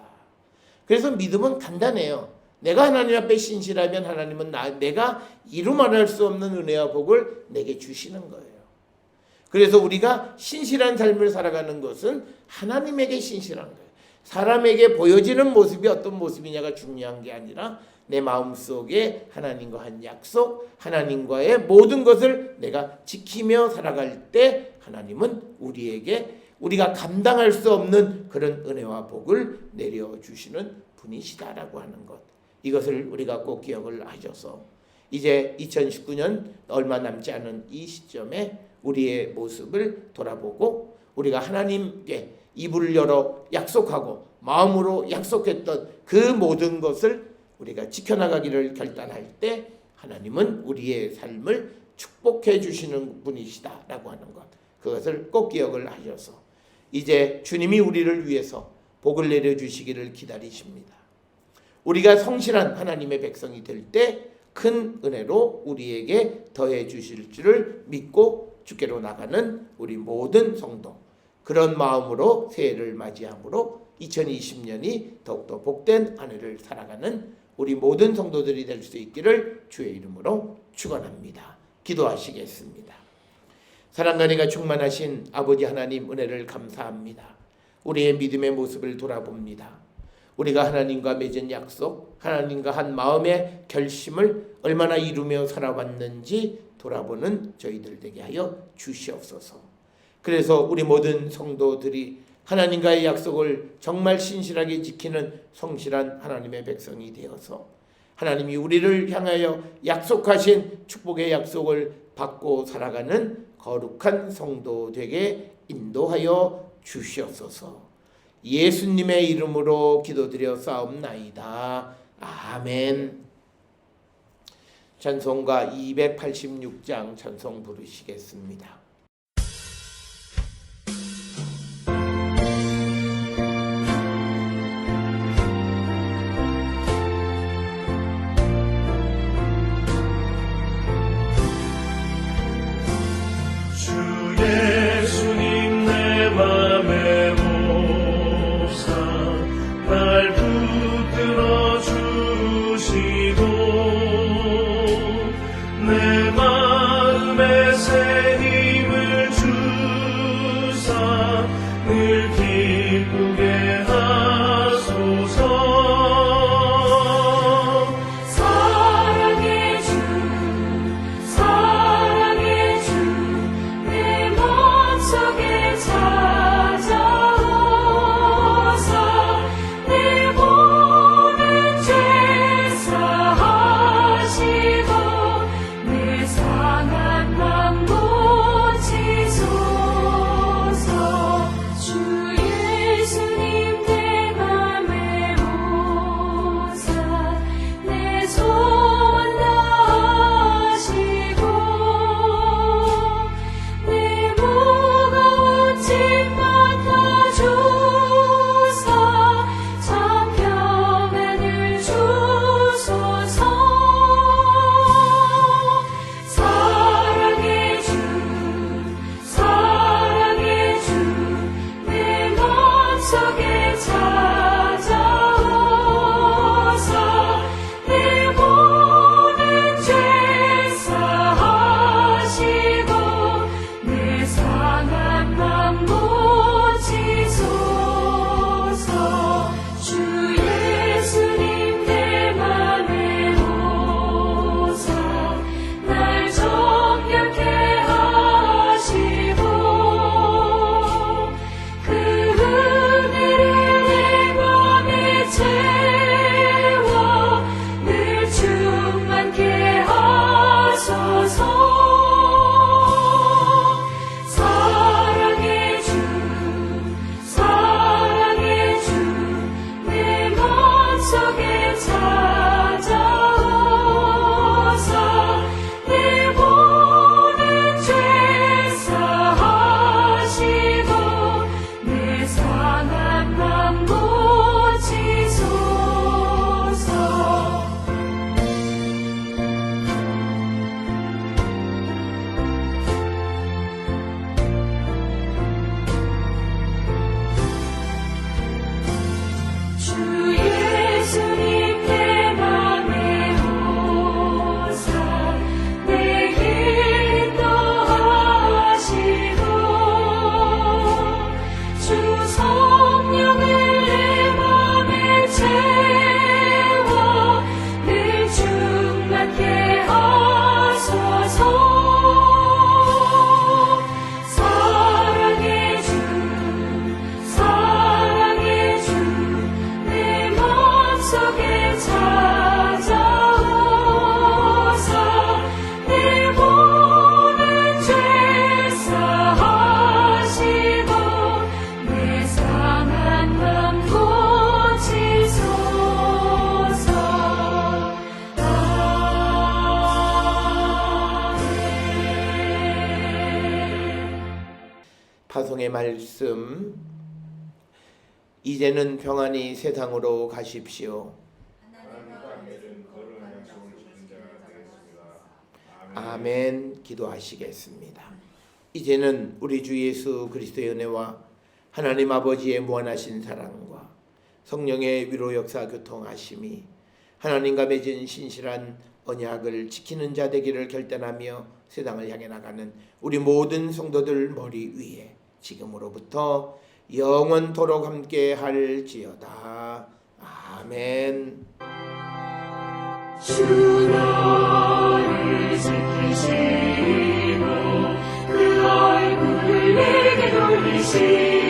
그래서 믿음은 간단해요. 내가 하나님 앞에 신실하면 하나님은 내가 이루 말할 수 없는 은혜와 복을 내게 주시는 거예요. 그래서 우리가 신실한 삶을 살아가는 것은 하나님에게 신실한 거예요. 사람에게 보여지는 모습이 어떤 모습이냐가 중요한 게 아니라 내 마음속에 하나님과 한 약속, 하나님과의 모든 것을 내가 지키며 살아갈 때 하나님은 우리에게 우리가 감당할 수 없는 그런 은혜와 복을 내려주시는 분이시다라고 하는 것, 이것을 우리가 꼭 기억을 하셔서 이제 2019년 얼마 남지 않은 이 시점에 우리의 모습을 돌아보고 우리가 하나님께 입을 열어 약속하고 마음으로 약속했던 그 모든 것을 우리가 지켜나가기를 결단할 때 하나님은 우리의 삶을 축복해 주시는 분이시다라고 하는 것, 그것을 꼭 기억을 하셔서 이제 주님이 우리를 위해서 복을 내려주시기를 기다리십니다. 우리가 성실한 하나님의 백성이 될 때 큰 은혜로 우리에게 더해 주실 줄을 믿고 주께로 나가는 우리 모든 성도, 그런 마음으로 새해를 맞이함으로 2020년이 더욱더 복된 한 해를 살아가는 우리 모든 성도들이 될 수 있기를 주의 이름으로 축원합니다. 기도하시겠습니다. 사랑과 은혜가 충만하신 아버지 하나님, 은혜를 감사합니다. 우리의 믿음의 모습을 돌아봅니다. 우리가 하나님과 맺은 약속, 하나님과 한 마음의 결심을 얼마나 이루며 살아왔는지 돌아보는 저희들 되게 하여 주시옵소서. 그래서 우리 모든 성도들이 하나님과의 약속을 정말 신실하게 지키는 성실한 하나님의 백성이 되어서 하나님이 우리를 향하여 약속하신 축복의 약속을 받고 살아가는 거룩한 성도 되게 인도하여 주시옵소서. 예수님의 이름으로 기도드려 싸움나이다. 아멘. 찬송가 286장 찬송 부르시겠습니다. 예수님 내 맘에 오사 날 붙들어 주시고 내 마음에 새 파송의 말씀, 이제는 평안히 세상으로 가십시오. 아멘. 기도하시겠습니다. 이제는 우리 주 예수 그리스도의 은혜와 하나님 아버지의 무한하신 사랑과 성령의 위로 역사 교통하심이 하나님과 맺은 신실한 언약을 지키는 자 되기를 결단하며 세상을 향해 나가는 우리 모든 성도들 머리 위에 지금으로부터 영원토록 함께 할지어다. 아멘. 주 너를 지키시고 그 얼굴을 내게 돌리시고